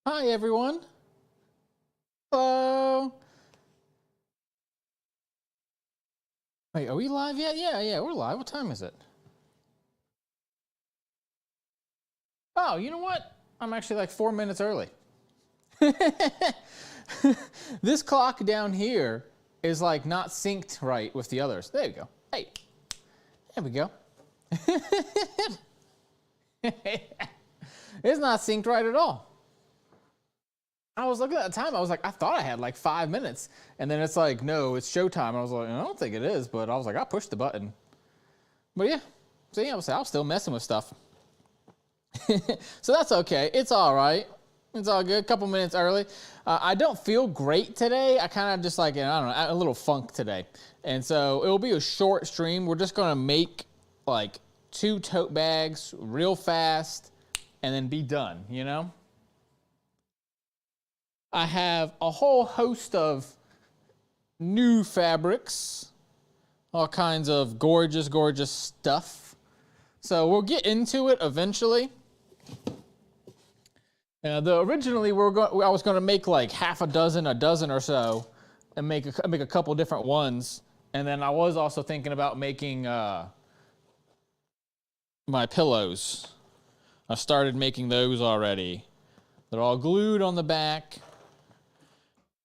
Hi, everyone. Hello. Wait, are we live yet? Yeah, we're live. What time is it? Oh, you know what? I'm actually like 4 minutes early. This clock down here is like not synced right with the others. There you go. Hey, there we go. It's not synced right at all. I was looking at the time. I was like, I thought I had like 5 minutes. And then it's like, no, it's showtime. I was like, I don't think it is. But I was like, I pushed the button. But yeah. So yeah, I was still messing with stuff. So that's okay. It's all right. It's all good. A couple minutes early. I don't feel great today. I kind of just like, I don't know, a little funk today. And so it will be a short stream. We're just going to make like 2 tote bags real fast and then be done, you know? I have a whole host of new fabrics, all kinds of gorgeous, gorgeous stuff. So we'll get into it eventually. Originally, I was going to make like half a dozen or so, and make a couple different ones. And then I was also thinking about making my pillows. I started making those already. They're all glued on the back.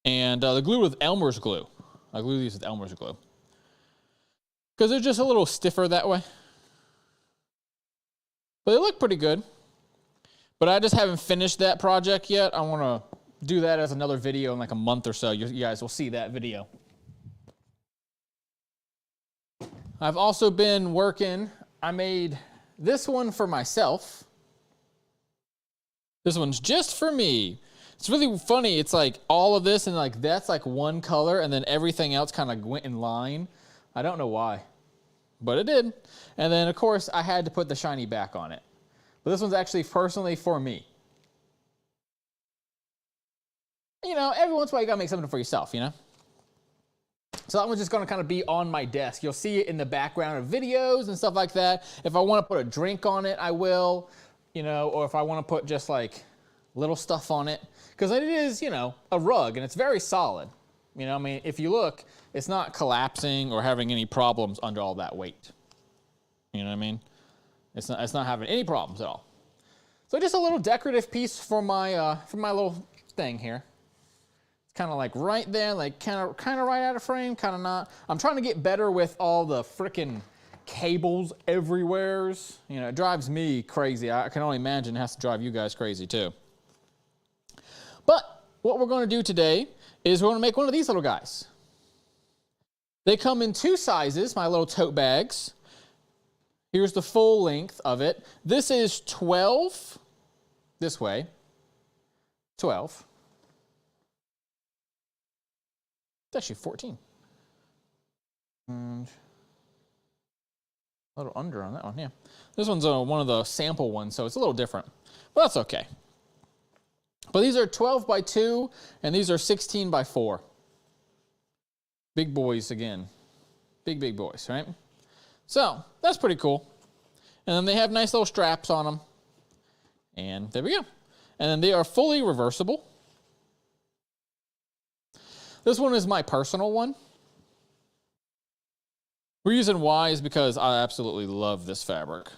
And they're glued with Elmer's glue. I glue these with Elmer's glue. Because they're just a little stiffer that way. But they look pretty good. But I just haven't finished that project yet. I want to do that as another video in like a month or so. You guys will see that video. I've also been working. I made this one for myself. This one's just for me. It's really funny. It's like all of this and like that's like one color and then everything else kind of went in line. I don't know why, but it did. And then of course I had to put the shiny back on it. But this one's actually personally for me. You know, every once in a while you gotta make something for yourself, you know? So that one's just gonna kind of be on my desk. You'll see it in the background of videos and stuff like that. If I wanna put a drink on it, I will, you know, or if I wanna put just like little stuff on it. Because it is, you know, a rug, and it's very solid. You know, I mean, if you look, it's not collapsing or having any problems under all that weight. You know what I mean? It's not having any problems at all. So just a little decorative piece for my little thing here. It's kind of like right there, like kind of right out of frame, kind of not. I'm trying to get better with all the frickin' cables everywheres. You know, it drives me crazy. I can only imagine it has to drive you guys crazy too. But what we're going to do today is we're going to make one of these little guys. They come in 2 sizes, my little tote bags. Here's the full length of it. This is 12, this way, 12. It's actually 14. And a little under on that one, yeah. This one's one of the sample ones, so it's a little different. But that's okay. But these are 12 by 2, and these are 16 by 4. Big boys again. Big, big boys, right? So, that's pretty cool. And then they have nice little straps on them. And there we go. And then they are fully reversible. This one is my personal one. The reason why is because I absolutely love this fabric.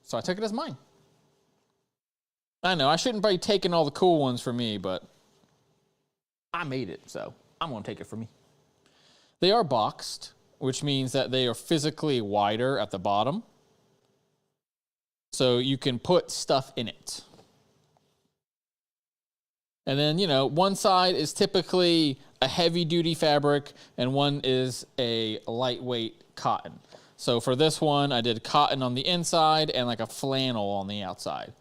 So I took it as mine. I know, I shouldn't be taking all the cool ones for me, but I made it, so I'm going to take it for me. They are boxed, which means that they are physically wider at the bottom. So you can put stuff in it. And then, you know, one side is typically a heavy-duty fabric, and one is a lightweight cotton. So for this one, I did cotton on the inside and like a flannel on the outside.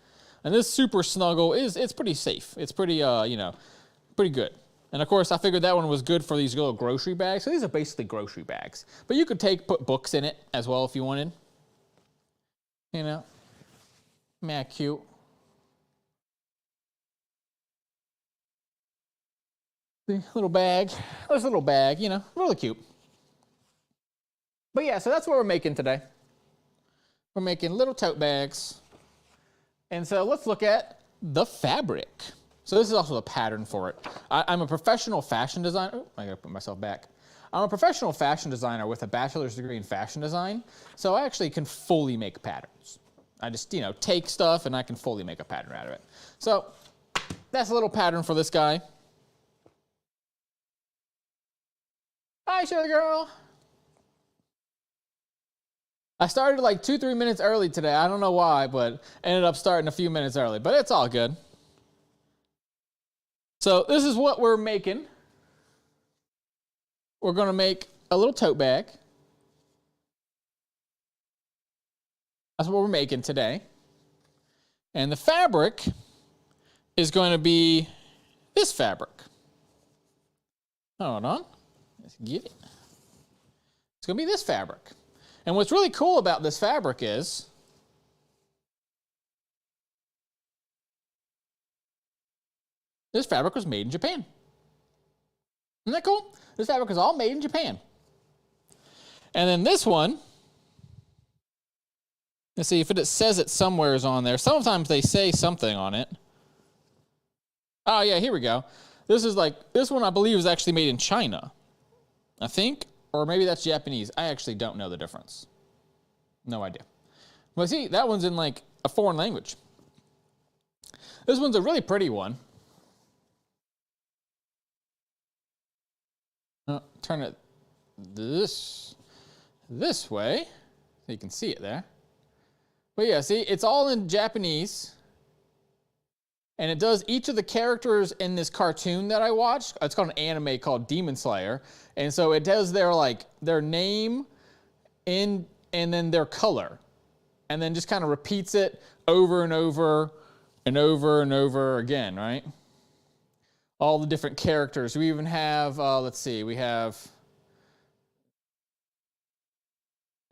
And this Super Snuggle it's pretty safe. It's pretty, you know, pretty good. And of course, I figured that one was good for these little grocery bags. So these are basically grocery bags. But you could put books in it as well if you wanted. You know, man, cute. The little bag. There's a little bag, you know, really cute. But yeah, so that's what we're making today. We're making little tote bags. And so let's look at the fabric. So this is also a pattern for it. I'm a professional fashion designer. Oh, I gotta put myself back. I'm a professional fashion designer with a bachelor's degree in fashion design, so I actually can fully make patterns. I just, you know, take stuff and I can fully make a pattern out of it. So that's a little pattern for this guy. Hi, Sugar Girl. I started like 2-3 minutes early today. I don't know why, but ended up starting a few minutes early, but it's all good. So this is what we're making. We're going to make a little tote bag. That's what we're making today. And the fabric is going to be this fabric. Hold on. Let's get it. It's going to be this fabric. And what's really cool about this fabric is this fabric was made in Japan. Isn't that cool? This fabric is all made in Japan. And then this one, let's see if it says it somewhere is on there. Sometimes they say something on it. Oh yeah, here we go. This is like, this one I believe is actually made in China, I think, or maybe that's Japanese. I actually don't know the difference. No idea. But see, that one's in like a foreign language. This one's a really pretty one. Turn it this way so you can see it there. But yeah, see, it's all in Japanese. And it does each of the characters in this cartoon that I watched. It's called an anime called Demon Slayer. And so it does their name and then their color. And then just kind of repeats it over and over and over and over again, right? All the different characters. We even have, let's see, we have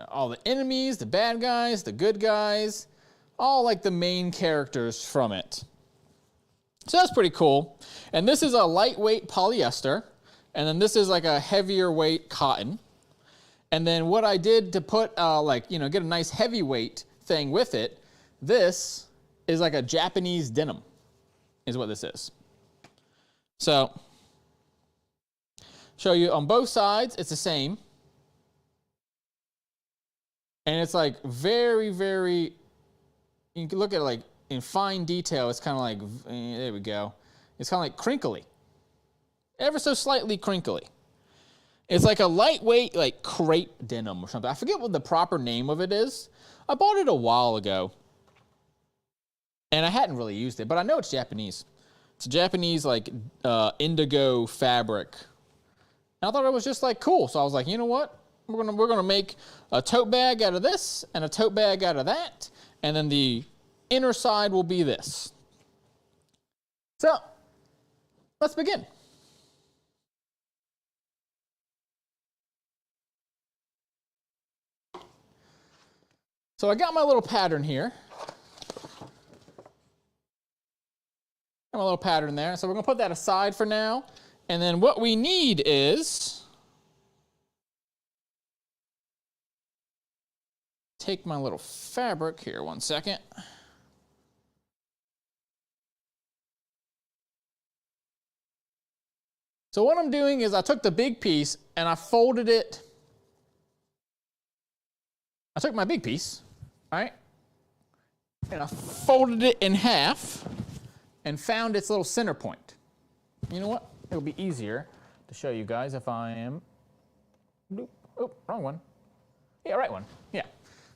all the enemies, the bad guys, the good guys, all like the main characters from it. So that's pretty cool. And this is a lightweight polyester, and then this is like a heavier weight cotton. And then what I did to put, get a nice heavyweight thing with it, this is like a Japanese denim, is what this is. So, show you on both sides, it's the same. And it's like very, very, you can look at it like in fine detail, it's kind of like, there we go. It's kind of like crinkly. Ever so slightly crinkly. It's like a lightweight, like crepe denim or something. I forget what the proper name of it is. I bought it a while ago. And I hadn't really used it, but I know it's Japanese. It's a Japanese like indigo fabric. And I thought it was just like cool. So I was like, you know what? We're gonna make a tote bag out of this and a tote bag out of that. And then the inner side will be this. So let's begin. So I got my little pattern here. A little pattern there. So we're going to put that aside for now. And then what we need is, take my little fabric here, one second. So what I'm doing is I took the big piece and I folded it. I took my big piece, all right, and I folded it in half and found its little center point. You know what? It'll be easier to show you guys if I am, oh, wrong one. Yeah, right one, yeah.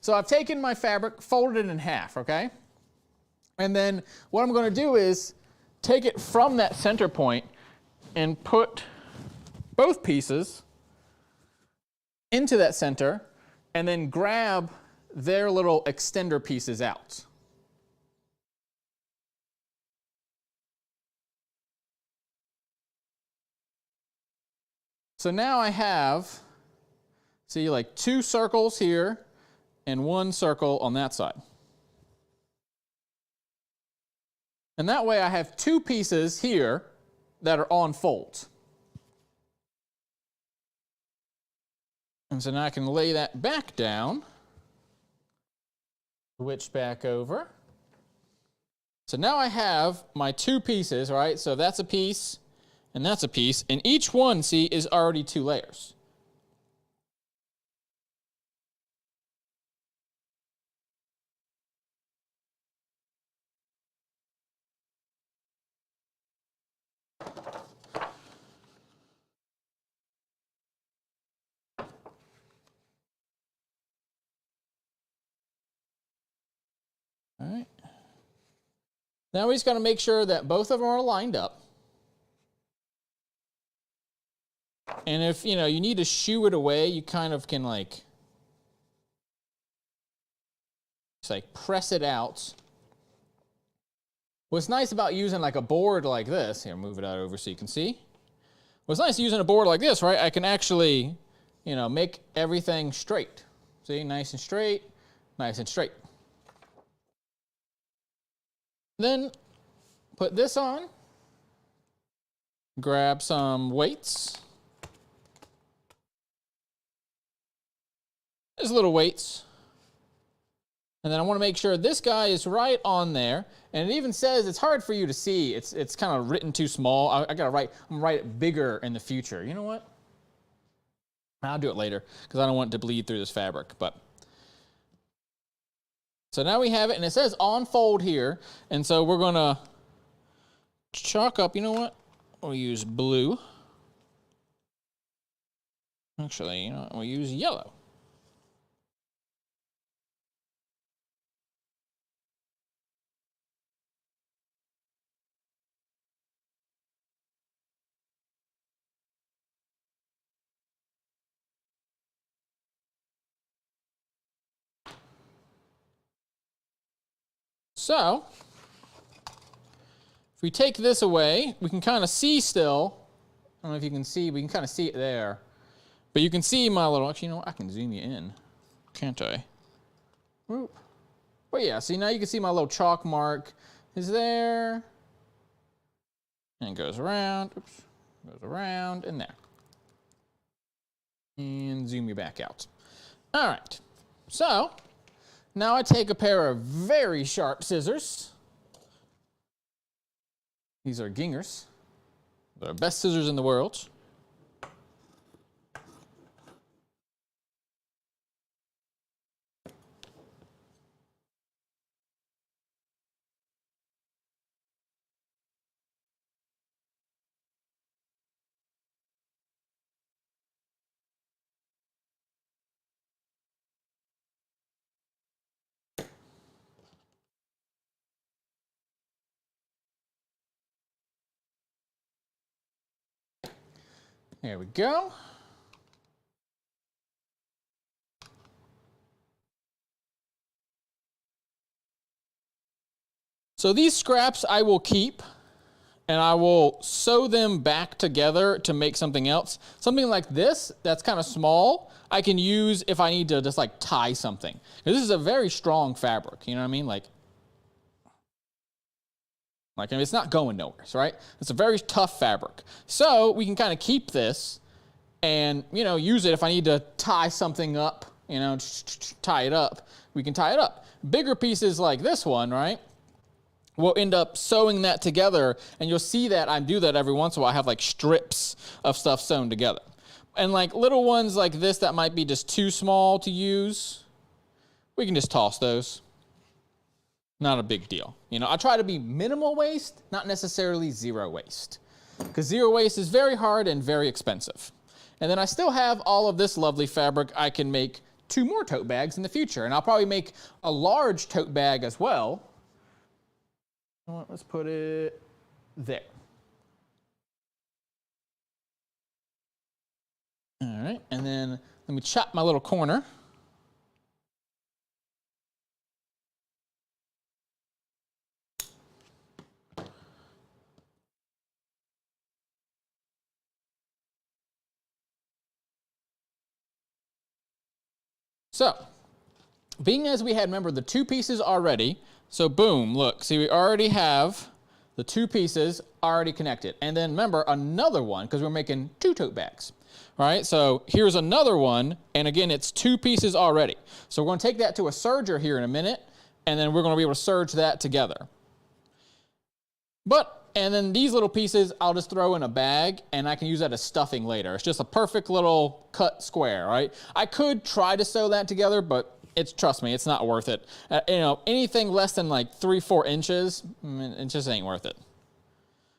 So I've taken my fabric, folded it in half, okay? And then what I'm gonna do is take it from that center point and put both pieces into that center and then grab their little extender pieces out. So now I have, see, like 2 circles here and 1 circle on that side. And that way I have 2 pieces here that are on folds. And so now I can lay that back down, switch back over. So now I have my 2 pieces, right? So that's a piece, and that's a piece, and each one, see, is already 2 layers. All right. Now we just got to make sure that both of them are lined up. And if, you need to shoo it away, you kind of can just press it out. What's nice about using a board like this, here, move it out over so you can see. What's nice using a board like this, right? I can actually, make everything straight. See, nice and straight, nice and straight. Then put this on, grab some weights. Just little weights. And then I want to make sure this guy is right on there. And it even says, it's hard for you to see. It's kind of written too small. I'm gonna write it bigger in the future. You know what? I'll do it later because I don't want it to bleed through this fabric. So now we have it, and it says on fold here. And so we're gonna chalk up, you know what? We'll use blue. Actually, we'll use yellow. So, if we take this away, we can kind of see still. I don't know if you can see, we can kind of see it there. But you can see my little, actually, I can zoom you in, can't I? Whoop. But yeah, see, now you can see my little chalk mark is there. And it goes around, oops, goes around and there. And zoom you back out. All right, so now I take a pair of very sharp scissors. These are Gingers. They're the best scissors in the world. There we go. So these scraps I will keep, and I will sew them back together to make something else. Something like this, that's kind of small, I can use if I need to just tie something. This is a very strong fabric, you know what I mean? It's not going nowhere, right? It's a very tough fabric. So we can kind of keep this and, use it if I need to tie something up, tie it up. We can tie it up. Bigger pieces like this one, right? We'll end up sewing that together, and you'll see that I do that every once in a while. I have strips of stuff sewn together. And little ones like this that might be just too small to use, we can just toss those. Not a big deal. I try to be minimal waste, not necessarily zero waste. Because zero waste is very hard and very expensive. And then I still have all of this lovely fabric. I can make 2 more tote bags in the future. And I'll probably make a large tote bag as well. Let's put it there. All right, and then let me chop my little corner. So, being as we had, remember, the 2 pieces already, so boom, look, see, we already have the 2 pieces already connected. And then remember, another one, because we're making 2 tote bags, right? So here's another one, and again, it's 2 pieces already. So we're going to take that to a serger here in a minute, and then we're going to be able to serge that together. And then these little pieces, I'll just throw in a bag and I can use that as stuffing later. It's just a perfect little cut square, right? I could try to sew that together, but trust me, it's not worth it. Anything less than like 3-4 inches, it just ain't worth it.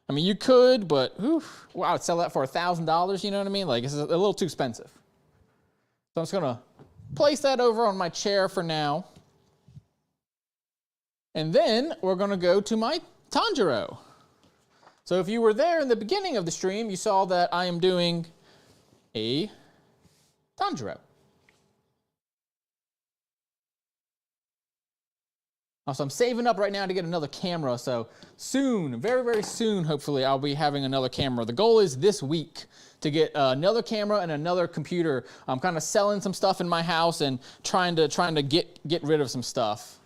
I mean, you could, but wow, I'd sell that for $1,000, you know what I mean? Like, it's a little too expensive. So I'm just gonna place that over on my chair for now. And then we're gonna go to my Tanjiro. So if you were there in the beginning of the stream, you saw that I am doing a Tanjiro. So I'm saving up right now to get another camera. So soon, very, very soon, hopefully, I'll be having another camera. The goal is this week to get another camera and another computer. I'm kind of selling some stuff in my house and trying to get rid of some stuff.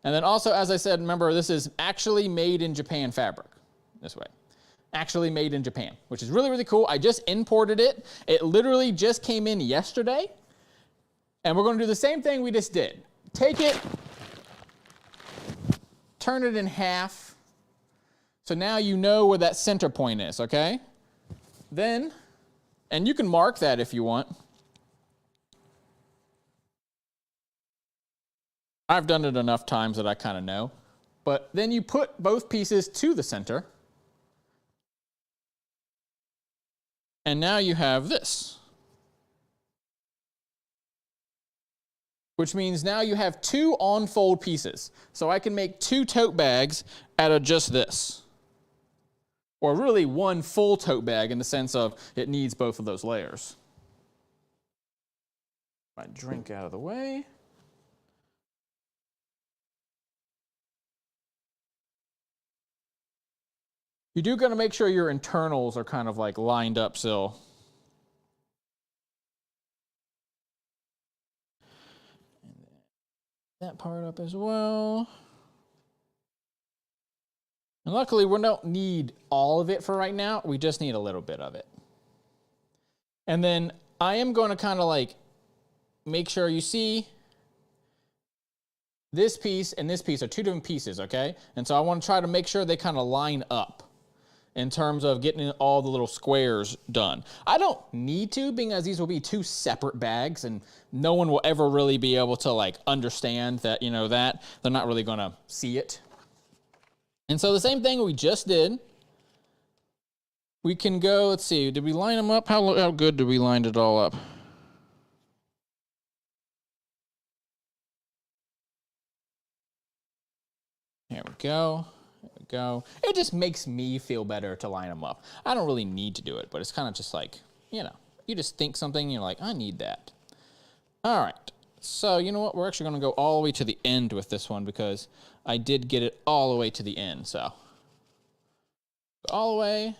And then also, as I said, remember, this is actually made in Japan fabric. This way. Actually made in Japan, which is really, really cool. I just imported it. It literally just came in yesterday. And we're going to do the same thing we just did. Take it, turn it in half. So now you know where that center point is, okay? Then, and you can mark that if you want. I've done it enough times that I kind of know. But then you put both pieces to the center. And now you have this. Which means now you have 2 on-fold pieces. So I can make 2 tote bags out of just this. Or really 1 full tote bag in the sense of it needs both of those layers. My drink out of the way. You do got to make sure your internals are kind of like lined up still. That part up as well. And luckily, we don't need all of it for right now. We just need a little bit of it. And then I am going to kind of like make sure you see this piece and this piece are 2 different pieces, okay? And so I want to try to make sure they kind of line up in terms of getting all the little squares done. I don't need to, being as these will be 2 separate bags and no one will ever really be able to like understand that, that they're not really gonna see it. And so the same thing we just did, we can go, let's see, did we line them up? How good did we line it all up? There we go. Go. It just makes me feel better to line them up. I don't really need to do it, but it's kind of just like, you just think something and you're like, I need that. All right. So you know what? We're actually going to go all the way to the end with this one because I did get it all the way to the end. So all the way,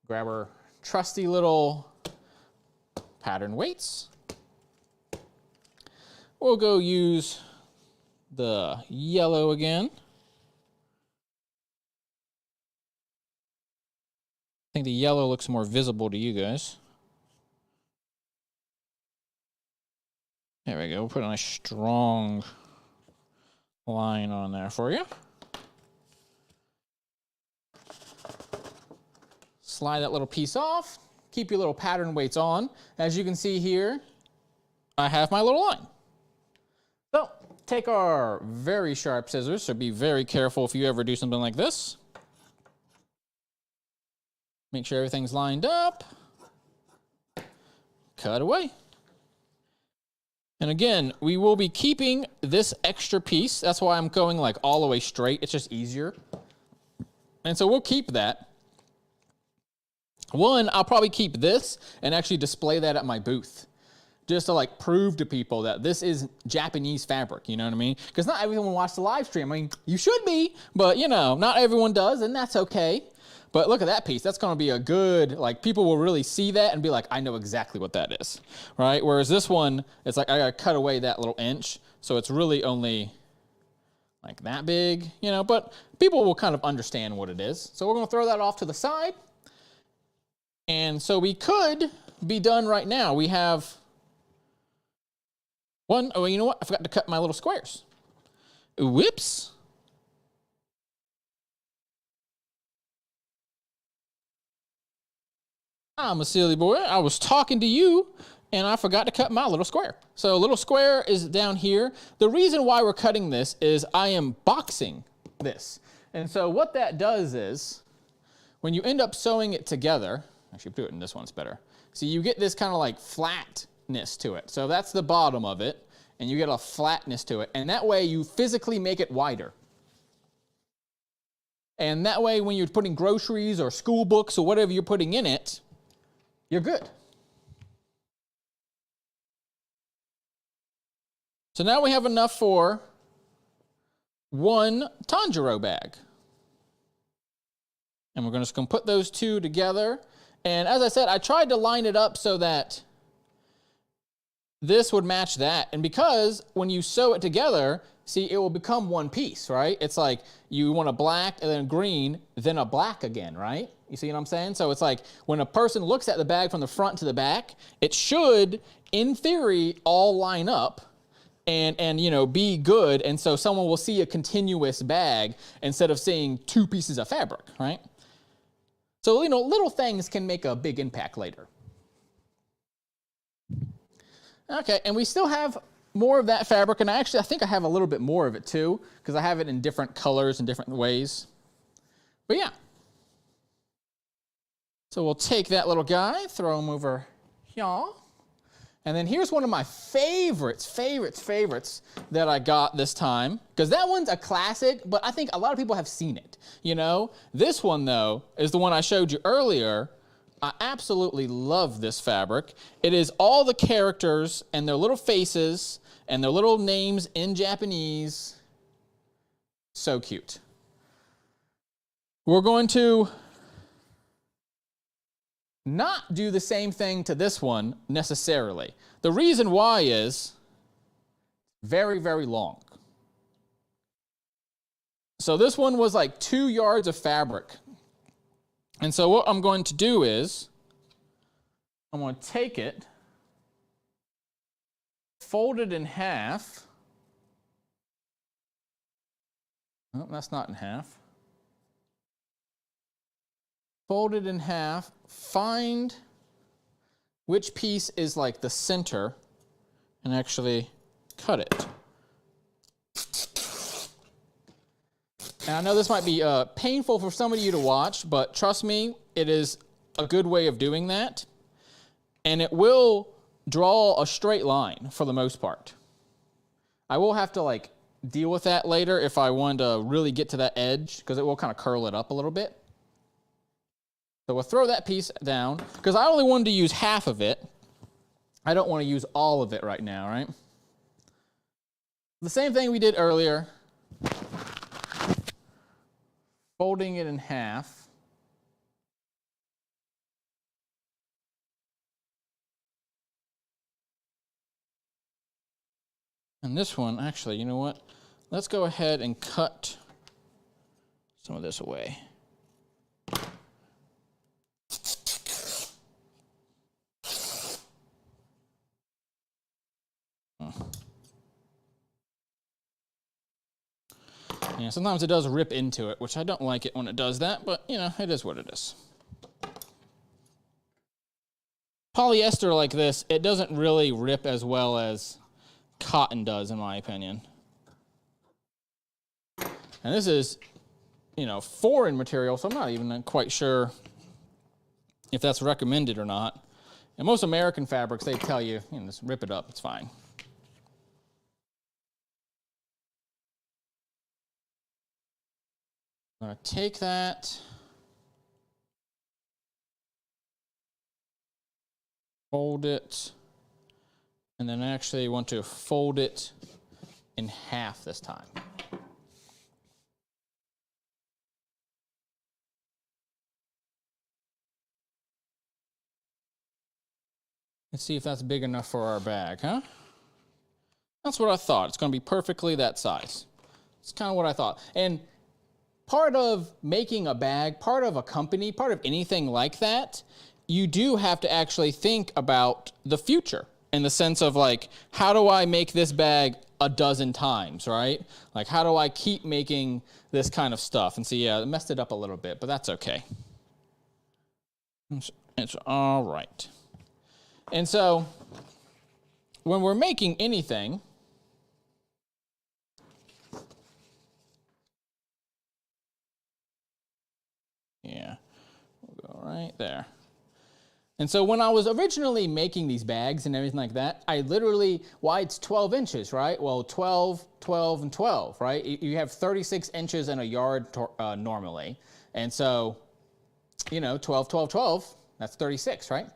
grab our trusty little pattern weights. We'll go use the yellow again. I think the yellow looks more visible to you guys. There we go. We'll put a nice strong line on there for you. Slide that little piece off. Keep your little pattern weights on. As you can see here, I have my little line. So take our very sharp scissors, so be very careful if you ever do something like this. Make sure everything's lined up. Cut away. And again, we will be keeping this extra piece. That's why I'm going like all the way straight. It's just easier. And so we'll keep that. One, I'll probably keep this and actually display that at my booth. Just to like prove to people that this is Japanese fabric, you know what I mean? Because not everyone will watch the live stream. I mean, you should be, but not everyone does, and that's okay. But look at that piece. That's going to be a good, like, people will really see that and be like, I know exactly what that is, right? Whereas this one, it's like I got to cut away that little inch. So it's really only like that big, but people will kind of understand what it is. So we're going to throw that off to the side. And so we could be done right now. We have one. Oh, you know what? I forgot to cut my little squares. Whoops. I'm a silly boy. I was talking to you and I forgot to cut my little square. So little square is down here. The reason why we're cutting this is I am boxing this. And so what that does is when you end up sewing it together, actually do it in this one, it's better. So you get this kind of like flatness to it. So that's the bottom of it and you get a flatness to it. And that way you physically make it wider. And that way when you're putting groceries or school books or whatever you're putting in it, you're good. So now we have enough for one Tanjiro bag. And we're just going to put those two together. And as I said, I tried to line it up so that this would match that. And because when you sew it together, see, it will become one piece, right? It's like you want a black and then a green, then a black again, right? You see what I'm saying? So it's like when a person looks at the bag from the front to the back, it should, in theory, all line up and you know, be good. And so someone will see a continuous bag instead of seeing two pieces of fabric, right? So, you know, little things can make a big impact later. Okay, and we still have more of that fabric, and I think I have a little bit more of it too, because I have it in different colors and different ways. But yeah. So we'll take that little guy, throw him over here. And then here's one of my favorites that I got this time, because that one's a classic, but I think a lot of people have seen it, you know? This one, though, is the one I showed you earlier. I absolutely love this fabric. It is all the characters and their little faces and their little names in Japanese. So cute. We're going to not do the same thing to this one necessarily. The reason why is very, very long. So this one was like 2 yards of fabric. And so what I'm going to do is I'm going to take it, fold it in half. Oh, that's not in half. Fold it in half, find which piece is like the center, and actually cut it. And I know this might be painful for some of you to watch, but trust me, it is a good way of doing that. And it will draw a straight line for the most part. I will have to like deal with that later if I want to really get to that edge, because it will kind of curl it up a little bit. So we'll throw that piece down, because I only wanted to use half of it. I don't want to use all of it right now, right? The same thing we did earlier. Folding it in half. And this one, actually, you know what? Let's go ahead and cut some of this away. Yeah, sometimes it does rip into it, which I don't like it when it does that, but, you know, it is what it is. Polyester like this, it doesn't really rip as well as cotton does, in my opinion. And this is, you know, foreign material, so I'm not even quite sure if that's recommended or not. And most American fabrics, they tell you, you know, just rip it up, it's fine. I'm going to take that, fold it, and then I actually want to fold it in half this time. Let's see if that's big enough for our bag, huh? That's what I thought. It's going to be perfectly that size. It's kind of what I thought. And part of making a bag, part of a company, part of anything like that, you do have to actually think about the future in the sense of like, how do I make this bag a dozen times, right? Like, how do I keep making this kind of stuff? And so, yeah, I messed it up a little bit, but that's okay. It's all right. And so when we're making anything, yeah, we'll go right there. And so when I was originally making these bags and everything like that, I literally, why it's 12 inches, right? Well, 12, 12, and 12, right? You have 36 inches in a yard normally. And so, you know, 12, 12, 12, that's 36, right?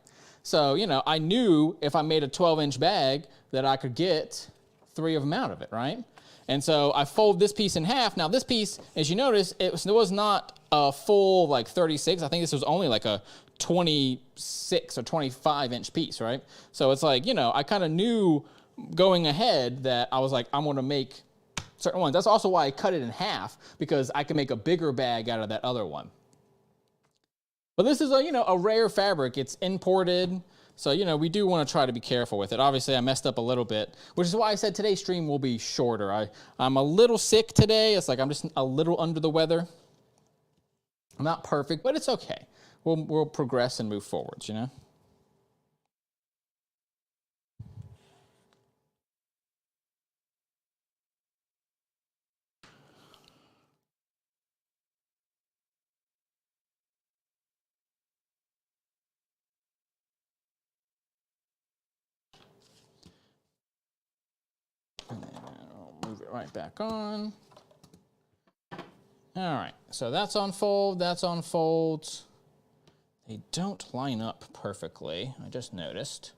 So, you know, I knew if I made a 12-inch bag that I could get 3 of them out of it, right? And so I fold this piece in half. Now this piece, as you notice, it was not a full like 36. I think this was only like a 26 or 25-inch piece, right? So it's like, you know, I kind of knew going ahead that I was like, I'm going to make certain ones. That's also why I cut it in half, because I can make a bigger bag out of that other one. But this is a, you know, a rare fabric. It's imported. So, you know, we do want to try to be careful with it. Obviously, I messed up a little bit, which is why I said today's stream will be shorter. I'm a little sick today. It's like I'm just a little under the weather. I'm not perfect, but it's okay. We'll progress and move forwards, you know? And then I'll move it right back on. All right, so that's on fold, that's on fold. They don't line up perfectly, I just noticed.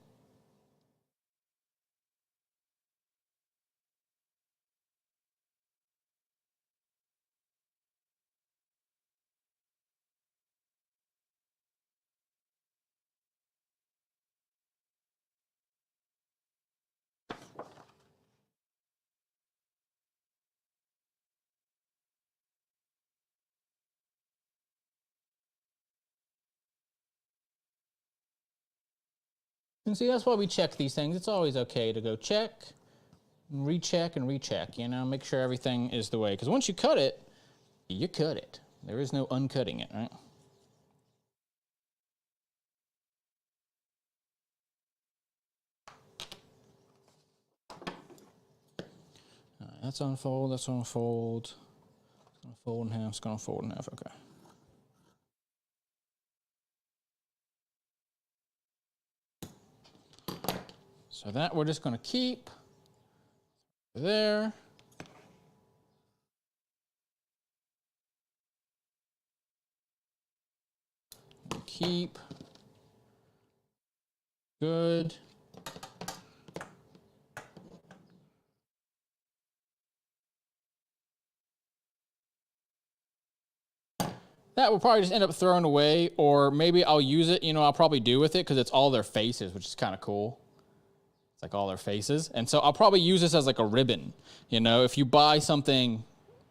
And see, that's why we check these things. It's always okay to go check, recheck, and recheck, you know, make sure everything is the way. Because once you cut it, you cut it. There is no uncutting it, right? All right, that's on fold, that's on fold. It's gonna fold in half, it's gonna fold in half, okay. So that we're just gonna keep there. Keep. Good. That will probably just end up thrown away, or maybe I'll use it, you know, I'll probably do with it because it's all their faces, which is kind of cool. It's like all their faces. And so I'll probably use this as like a ribbon, you know, if you buy something,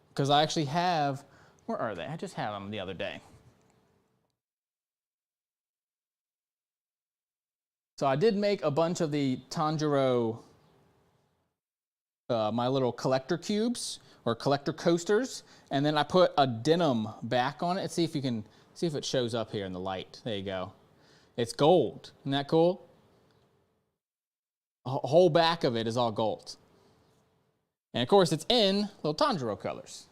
because I actually have, where are they? I just had them the other day. So I did make a bunch of the Tanjiro, my little collector cubes or collector coasters, and then I put a denim back on it. Let's see if you can see if it shows up here in the light. There you go. It's gold. Isn't that cool? The whole back of it is all gold. And of course, it's in little Tanjiro colors.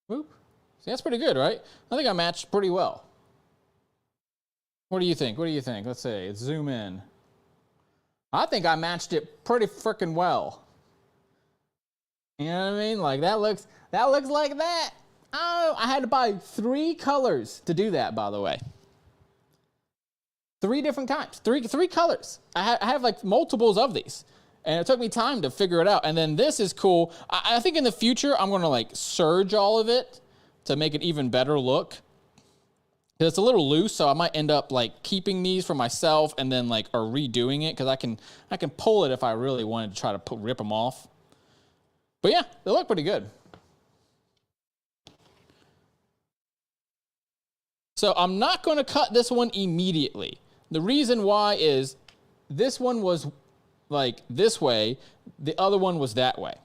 Whoop. See, that's pretty good, right? I think I matched pretty well. What do you think? What do you think? Let's see. Let's zoom in. I think I matched it pretty freaking well. You know what I mean? Like that looks like that. Oh, I had to buy 3 colors to do that, by the way. 3 different types, three colors. I have like multiples of these, and it took me time to figure it out. And then this is cool. I think in the future I'm gonna like serge all of it to make it even better look. It's a little loose, so I might end up like keeping these for myself and then like or redoing it, because I can pull it if I really wanted to try to rip them off. But yeah, they look pretty good. So I'm not going to cut this one immediately. The reason why is this one was like this way, the other one was that way.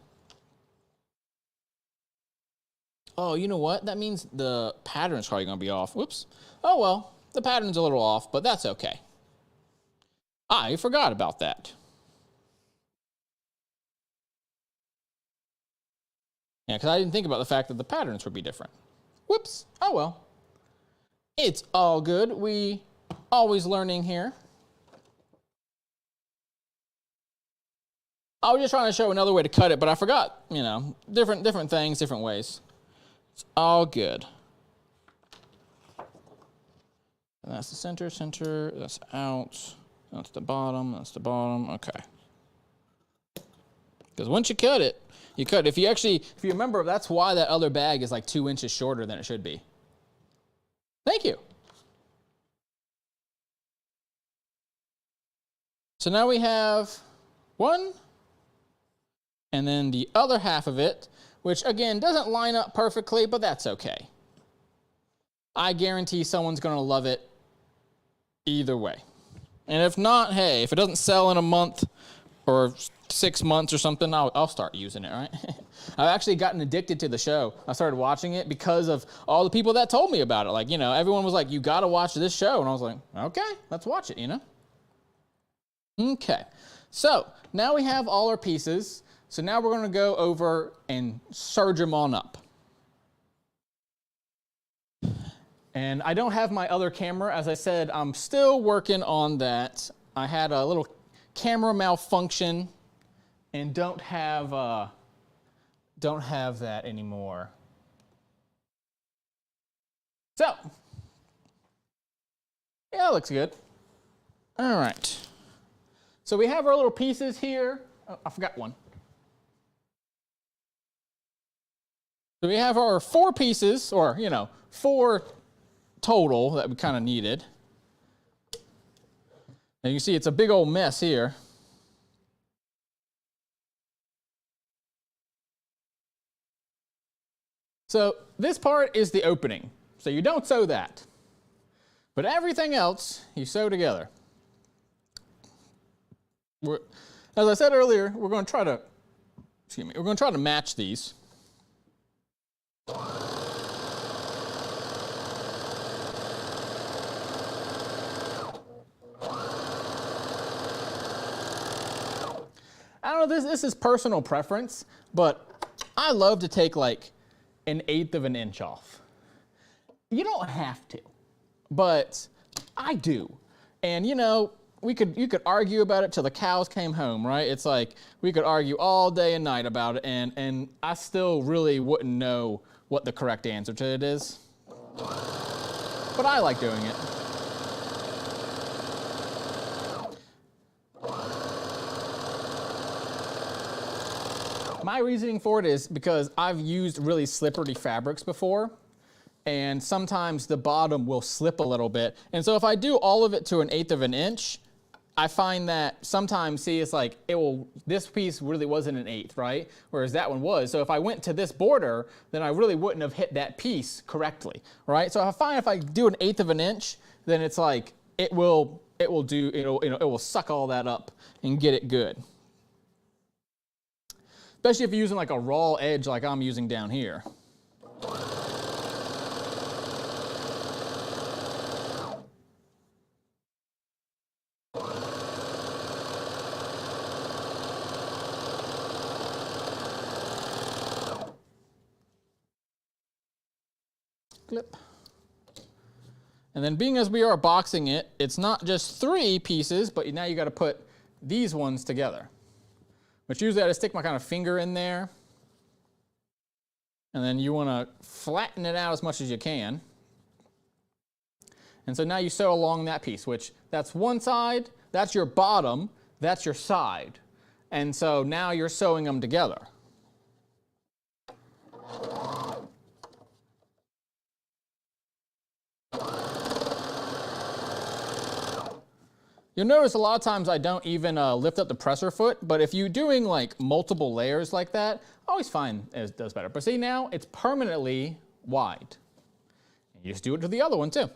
Oh, you know what? That means the pattern's probably going to be off. Whoops. Oh, well, the pattern's a little off, but that's okay. I forgot about that. Yeah, because I didn't think about the fact that the patterns would be different. Whoops. Oh, well. It's all good. We always learning here. I was just trying to show another way to cut it, but I forgot, you know, different things, different ways. It's all good. And that's the center, that's out, that's the bottom, okay. Because once you cut it, you cut it. If you remember, that's why that other bag is like 2 inches shorter than it should be. Thank you. So now we have one, and then the other half of it, which again doesn't line up perfectly, but that's okay. I guarantee someone's going to love it either way. And if not, hey, if it doesn't sell in a month or 6 months or something, I'll start using it, right? I've actually gotten addicted to the show. I started watching it because of all the people that told me about it. Like, you know, everyone was like, you got to watch this show. And I was like, okay, let's watch it, you know? Okay, so now we have all our pieces. So now we're going to go over and serge them on up. And I don't have my other camera. As I said, I'm still working on that. I had a little camera malfunction and don't have that anymore. So, yeah, that looks good. All right. So we have our little pieces here. Oh, I forgot one. So we have our 4 pieces, or, you know, 4 total that we kind of needed. And you see it's a big old mess here. So this part is the opening. So you don't sew that. But everything else you sew together. As I said earlier, we're going to try to match these. I don't know, this is personal preference, but I love to take like 1/8 of an inch off. You don't have to, but I do. And you know, you could argue about it till the cows came home, right? It's like we could argue all day and night about it, and I still really wouldn't know what the correct answer to it is. But I like doing it. My reasoning for it is because I've used really slippery fabrics before, and sometimes the bottom will slip a little bit. And so if I do all of it to 1/8 of an inch, I find that sometimes, see, it's like this piece really wasn't 1/8, right? Whereas that one was. So if I went to this border, then I really wouldn't have hit that piece correctly, right? So I find if I do 1/8 of an inch, then it's like it will suck all that up and get it good. Especially if you're using like a raw edge like I'm using down here. Clip. And then being as we are boxing it, it's not just 3 pieces, but now you got to put these ones together. Which usually I just stick my kind of finger in there. And then you want to flatten it out as much as you can. And so now you sew along that piece, which that's one side, that's your bottom, that's your side. And so now you're sewing them together. You'll notice a lot of times I don't even lift up the presser foot, but if you're doing like multiple layers like that, I always find it does better. But see, now it's permanently wide. And you just do it to the other one too.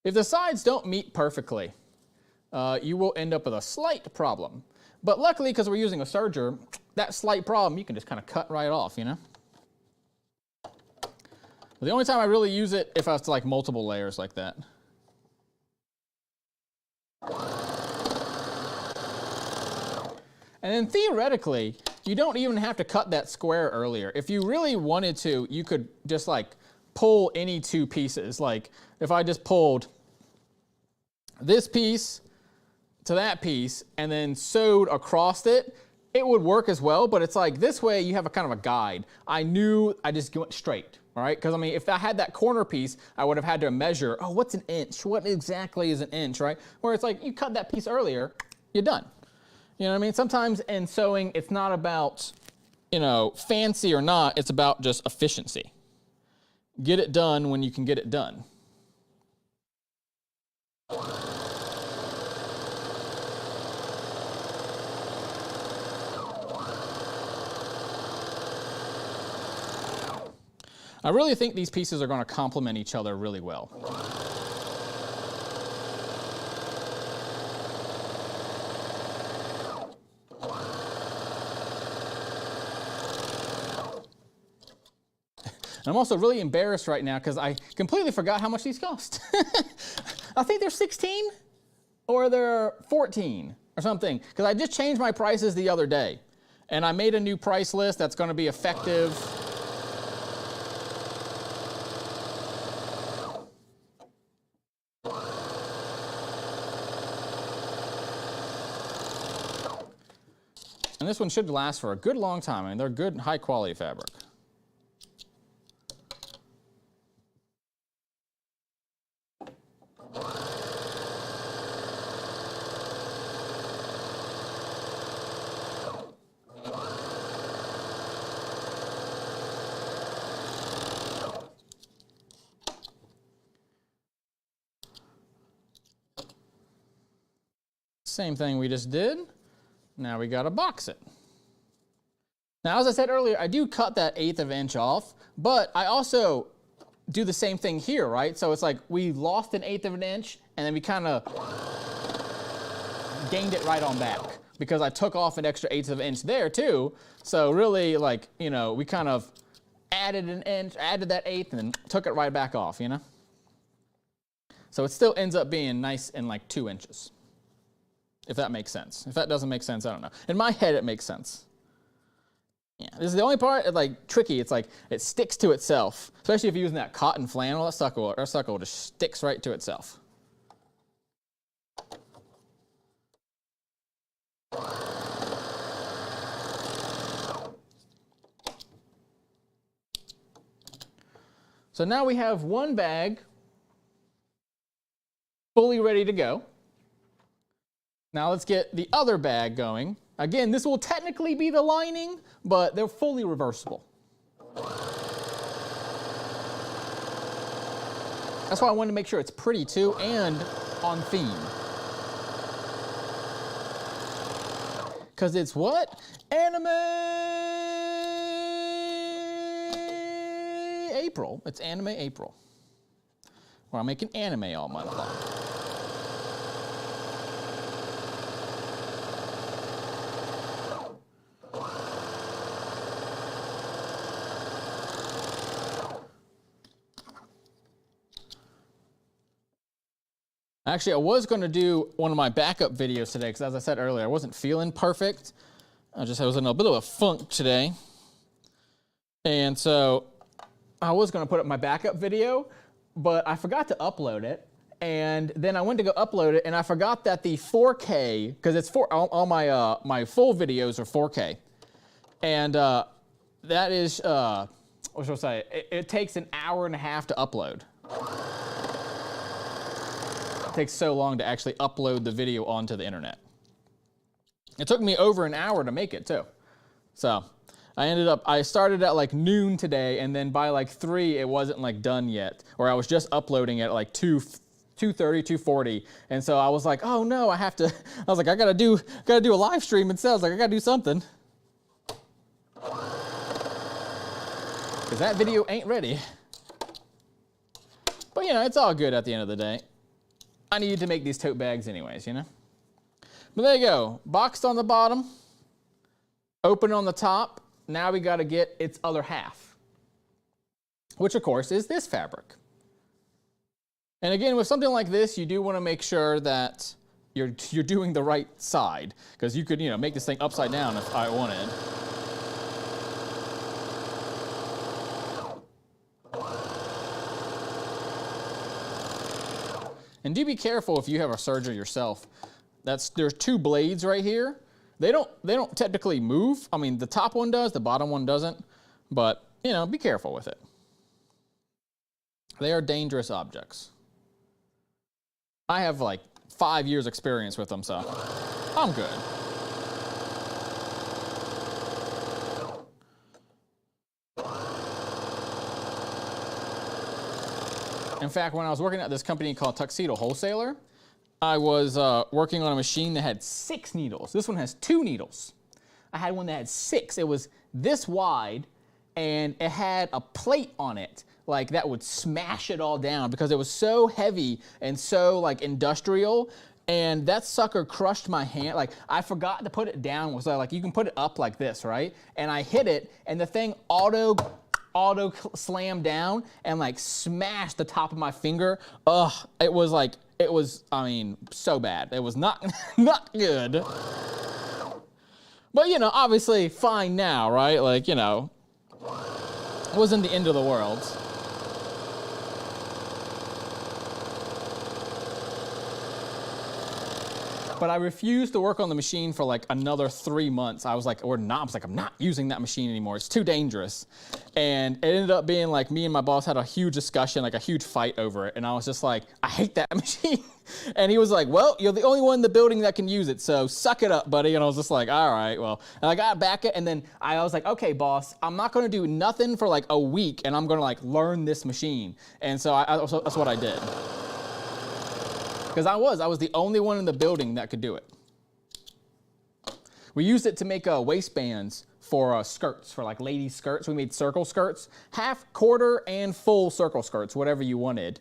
If the sides don't meet perfectly, you will end up with a slight problem. But luckily, because we're using a serger, that slight problem, you can just kind of cut right off, you know? The only time I really use it if I was to like multiple layers like that. And then theoretically, you don't even have to cut that square earlier. If you really wanted to, you could just like pull any two pieces. Like if I just pulled this piece to that piece and then sewed across it, it would work as well, but it's like this way you have a kind of a guide. I knew I just went straight, all right? Because I mean, if I had that corner piece, I would have had to measure, oh, what's an inch? What exactly is an inch, right? Where it's like you cut that piece earlier, you're done. You know what I mean? Sometimes in sewing, it's not about, you know, fancy or not, it's about just efficiency. Get it done when you can get it done. I really think these pieces are going to complement each other really well. And I'm also really embarrassed right now because I completely forgot how much these cost. I think they're 16 or they're 14 or something, because I just changed my prices the other day. And I made a new price list that's going to be effective. And this one should last for a good long time. I mean, they're good, high quality fabric. Same thing we just did. Now we gotta box it. Now, as I said earlier, I do cut that 1/8 of an inch off, but I also do the same thing here, right? So it's like we lost an 1/8 of an inch, and then we kind of gained it right on back because I took off an extra 1/8 of an inch there too. So really, like, you know, we kind of added an inch, added that 1/8, and then took it right back off, you know? So it still ends up being nice and like 2 inches. If that makes sense. If that doesn't make sense, I don't know. In my head, it makes sense. Yeah, this is the only part, like, tricky. It's like, it sticks to itself. Especially if you're using that cotton flannel, that sucker just sticks right to itself. So now we have one bag fully ready to go. Now let's get the other bag going. Again, this will technically be the lining, but they're fully reversible. That's why I wanted to make sure it's pretty too and on theme. Because it's what? Anime April. It's Anime April. Where I'm making anime all month long. Actually, I was going to do one of my backup videos today because, as I said earlier, I wasn't feeling perfect. I was in a bit of a funk today. And so I was going to put up my backup video, but I forgot to upload it. And then I went to go upload it, and I forgot that the 4K, because it's all my my full videos are 4K. And that is, what should I say? It takes an hour and a half to upload. It takes so long to actually upload the video onto the internet. It took me over an hour to make it too. So I started at like noon today, and then by like 3 it wasn't like done yet, or I was just uploading it at like 2:30, 2:40, and so I was like, oh no, I was like, I gotta do a live stream instead. I was like, I gotta do something. Because that video ain't ready. But you know, it's all good at the end of the day. I needed to make these tote bags anyways, you know? But there you go, boxed on the bottom, open on the top. Now we got to get its other half, which of course is this fabric. And again, with something like this, you do want to make sure that you're doing the right side, because you could, make this thing upside down if I wanted. And do be careful if you have a serger yourself. There's two blades right here. They don't technically move. I mean, the top one does, the bottom one doesn't, but be careful with it. They are dangerous objects. I have like 5 years experience with them, so I'm good. In fact, when I was working at this company called Tuxedo Wholesaler, I was working on a machine that had 6 needles. This one has 2 needles. I had one that had 6. It was this wide, and it had a plate on it, like that would smash it all down because it was so heavy and so like industrial. And that sucker crushed my hand. Like, I forgot to put it down. So like, you can put it up like this, right? And I hit it, and the thing auto slammed down and like smashed the top of my finger. Ugh, it was, I mean, so bad. It was not good. But, obviously fine now, right? Like, it wasn't the end of the world. But I refused to work on the machine for like another 3 months. I was like, I'm not using that machine anymore. It's too dangerous. And it ended up being like me and my boss had a huge discussion, like a huge fight over it. And I was just like, I hate that machine. And he was like, well, you're the only one in the building that can use it, so suck it up, buddy. And I was just like, all right, well. And I got back it, and then I was like, okay, boss, I'm not going to do nothing for like a week, and I'm going to like learn this machine. And so that's what I did. Because I was the only one in the building that could do it. We used it to make waistbands for skirts, for like ladies' skirts. We made circle skirts, half, quarter, and full circle skirts, whatever you wanted.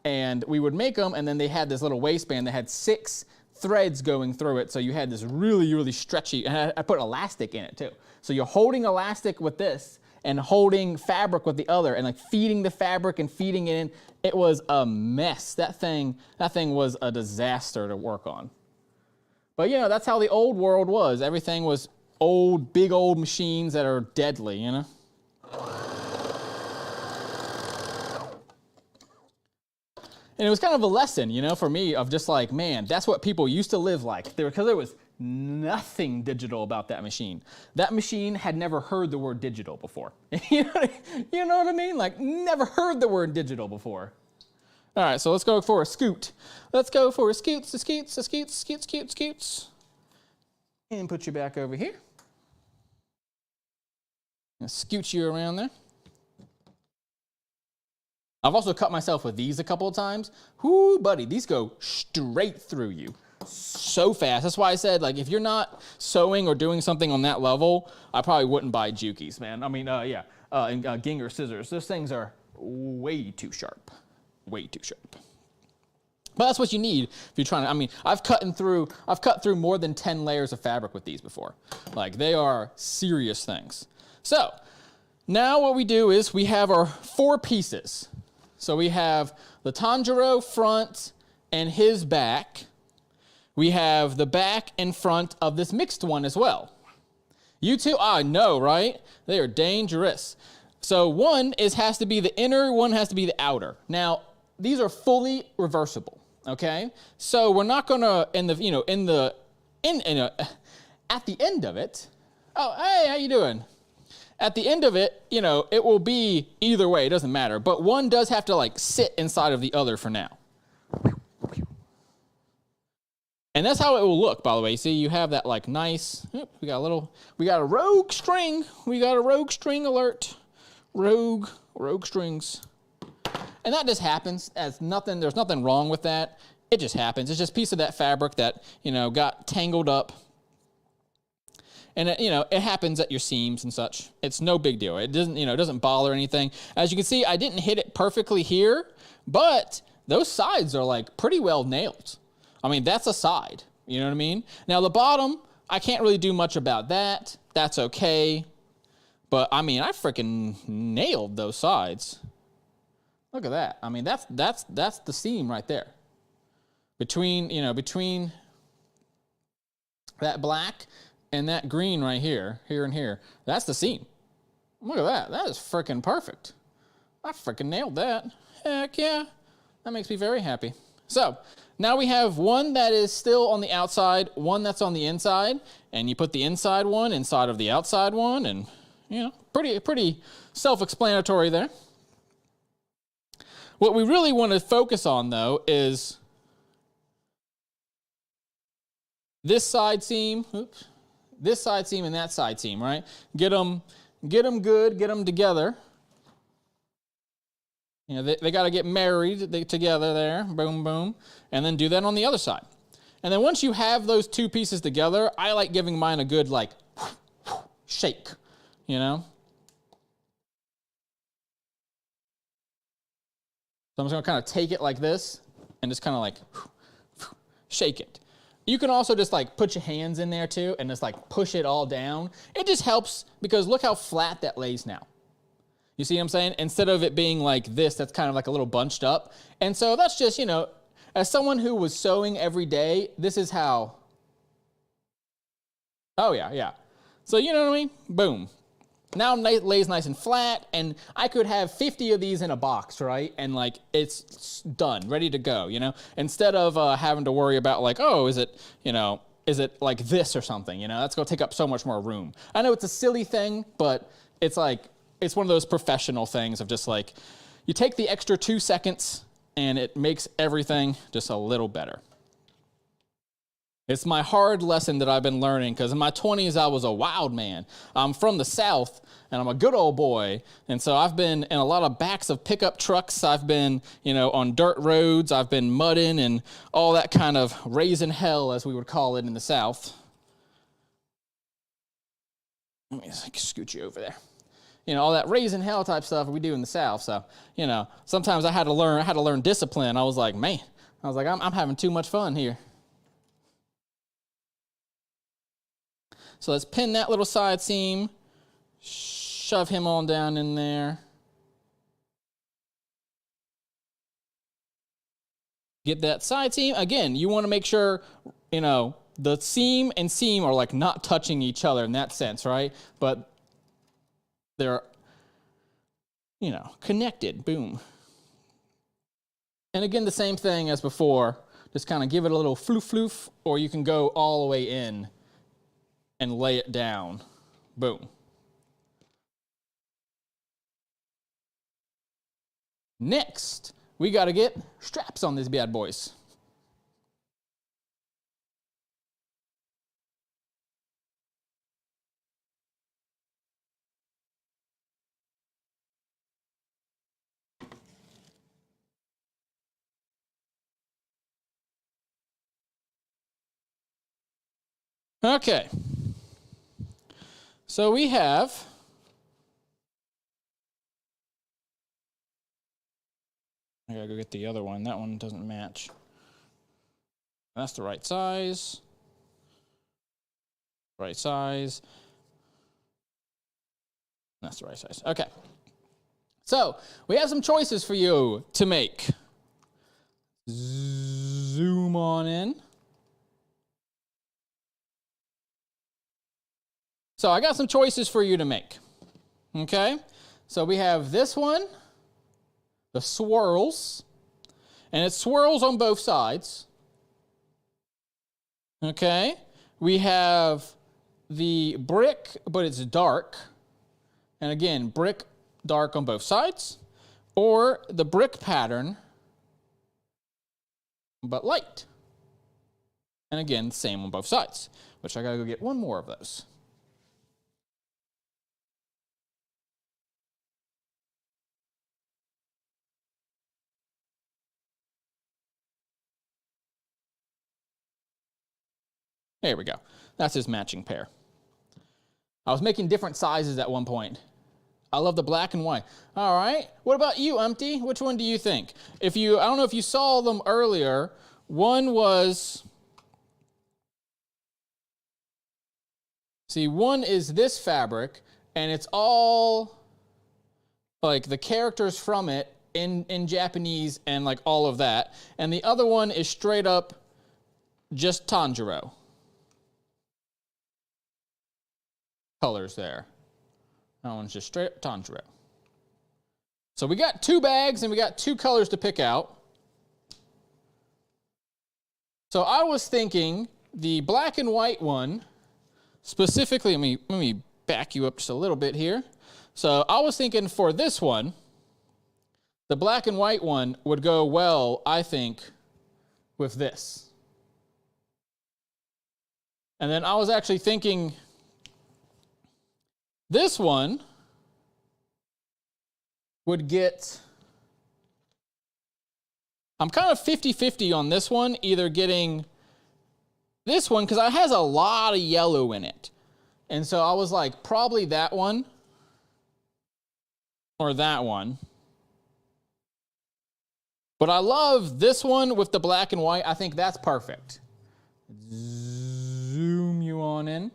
And we would make them, and then they had this little waistband that had 6 threads going through it. So you had this really, really stretchy, and I put elastic in it too. So you're holding elastic with this, and holding fabric with the other, and like feeding the fabric and feeding it in. It was a mess. That thing was a disaster to work on. But that's how the old world was. Everything was old, big old machines that are deadly, And it was kind of a lesson, for me, of just like, man, that's what people used to live like. Because there was nothing digital about that machine. That machine had never heard the word digital before. You know what I mean? Like, never heard the word digital before. All right, so let's go for a scoot. Let's go for a scoots. And put you back over here. And scoot you around there. I've also cut myself with these a couple of times. Whoo, buddy, these go straight through you so fast. That's why I said, like, if you're not sewing or doing something on that level, I probably wouldn't buy Jukies, man. I mean, and Ginger scissors. Those things are way too sharp. Way too sharp. But that's what you need if you're trying to, I mean, I've cut through more than 10 layers of fabric with these before. Like, they are serious things. So, now what we do is we have our 4 pieces. So we have the Tanjiro front and his back. We have the back and front of this mixed one as well. You two, I know, right? They are dangerous. So one has to be the inner, one has to be the outer. Now, these are fully reversible, okay? So we're not gonna, at the end of it, oh, hey, how you doing? At the end of it, it will be either way, it doesn't matter. But one does have to like sit inside of the other for now. And that's how it will look, by the way. See, you have that like nice, we got a rogue string. We got a rogue string alert. Rogue strings. And that just happens. There's nothing wrong with that. It just happens. It's just a piece of that fabric that, got tangled up. And it happens at your seams and such. It's no big deal. It doesn't bother anything. As you can see, I didn't hit it perfectly here, but those sides are like pretty well nailed. I mean, that's a side. You know what I mean? Now the bottom, I can't really do much about that. That's okay. But I mean, I freaking nailed those sides. Look at that. I mean, that's the seam right there. Between that black and that green right here, here and here, that's the seam. Look at that. That is freaking perfect. I freaking nailed that. Heck yeah. That makes me very happy. So now we have one that is still on the outside, one that's on the inside, and you put the inside one inside of the outside one, and pretty self-explanatory there. What we really want to focus on, though, is this side seam, this side seam and that side seam, right? Get them good, get them together. They got to get married together there, boom, boom, and then do that on the other side. And then once you have those two pieces together, I like giving mine a good, like, shake, So I'm just going to kind of take it like this and just kind of like shake it. You can also just like put your hands in there too and just like push it all down. It just helps because look how flat that lays now. You see what I'm saying? Instead of it being like this, that's kind of like a little bunched up. And so that's just, as someone who was sewing every day, this is how. Oh yeah. So you know what I mean? Boom. Now it lays nice and flat, and I could have 50 of these in a box, right? And like it's done, ready to go, Instead of having to worry about like, oh, is it like this or something, That's going to take up so much more room. I know it's a silly thing, but it's like, it's one of those professional things of just like, you take the extra 2 seconds, and it makes everything just a little better. It's my hard lesson that I've been learning because in my 20s, I was a wild man. I'm from the South, and I'm a good old boy. And so I've been in a lot of backs of pickup trucks. I've been, on dirt roads. I've been mudding and all that kind of raising hell, as we would call it in the South. Let me scoot you over there. All that raising hell type stuff we do in the South. So, sometimes I had to learn discipline. I was like, man, I'm having too much fun here. So let's pin that little side seam, shove him on down in there. Get that side seam. Again, you want to make sure, the seam and seam are like not touching each other in that sense, right? But they're, connected. Boom. And again, the same thing as before. Just kind of give it a little floof, or you can go all the way in and lay it down. Boom. Next, we got to get straps on these bad boys. Okay. So we have I gotta go get the other one. That one doesn't match. That's the right size. Right size. That's the right size. Okay. So we have some choices for you to make. Zoom on in. So I got some choices for you to make. Okay? So we have this one, the swirls, and it swirls on both sides. Okay? We have the brick, but it's dark. And again, brick, dark on both sides. Or the brick pattern, but light. And again, same on both sides, which I gotta go get one more of those. There we go. That's his matching pair. I was making different sizes at one point. I love the black and white. All right. What about you, Umpty? Which one do you think? I don't know if you saw them earlier. One was See, one is this fabric, and it's all like the characters from it in Japanese and like all of that. And the other one is straight up just Tanjiro. Colors there. That one's just straight up Tanjiro. So we got 2 bags and we got 2 colors to pick out. So I was thinking the black and white one, specifically, let me back you up just a little bit here. So I was thinking for this one, the black and white one would go well, I think, with this. And then I was actually thinking this one would get, I'm kind of 50-50 on this one, either getting this one, because it has a lot of yellow in it. And so I was like, probably that one or that one. But I love this one with the black and white. I think that's perfect. Zoom you on in.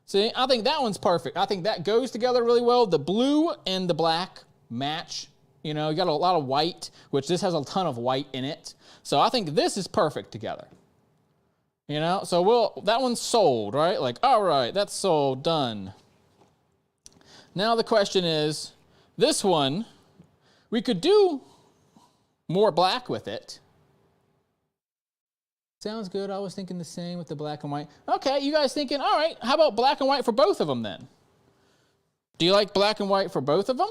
See, I think that one's perfect. I think that goes together really well. The blue and the black match. You know, you got a lot of white, which this has a ton of white in it. So I think this is perfect together. You know, so that one's sold, right? Like, all right, that's sold, done. Now the question is, this one, we could do more black with it. Sounds good. I was thinking the same with the black and white. Okay, you guys thinking, all right, how about black and white for both of them then? Do you like black and white for both of them?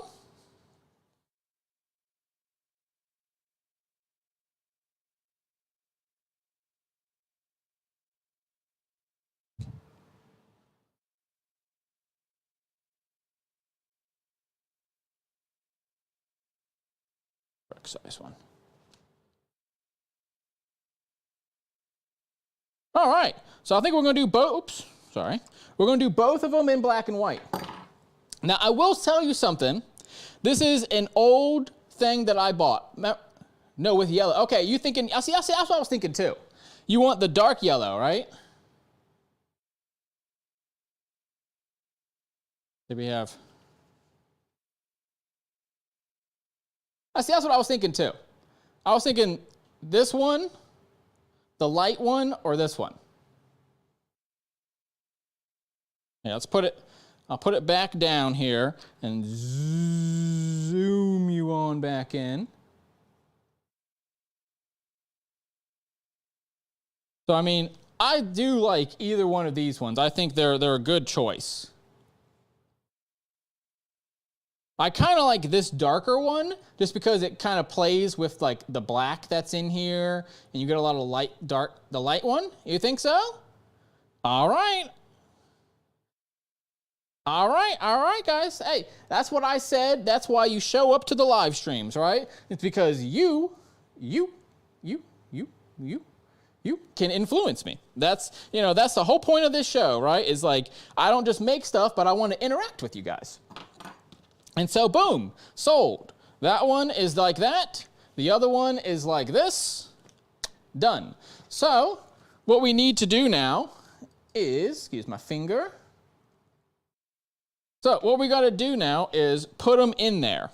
Size one. All right, so I think we're going to do both. Oops, sorry. We're going to do both of them in black and white. Now, I will tell you something. This is an old thing that I bought. No, with yellow. Okay, you thinking? I see. That's what I was thinking too. You want the dark yellow, right? Here we have. I see, that's what I was thinking too. I was thinking this one, the light one, or this one. Yeah, let's put it, I'll put it back down here and zoom you on back in. So, I mean, I do like either one of these ones. I think they're a good choice. I kind of like this darker one just because it kind of plays with like the black that's in here and you get a lot of the light one. You think so? All right. All right, guys. Hey, that's what I said. That's why you show up to the live streams, right? It's because you can influence me. That's the whole point of this show, right? Is like, I don't just make stuff, but I want to interact with you guys. And so, boom, sold. That one is like that. The other one is like this. Done. So, what we need to do now is, excuse my finger. So, what we got to do now is put them in there.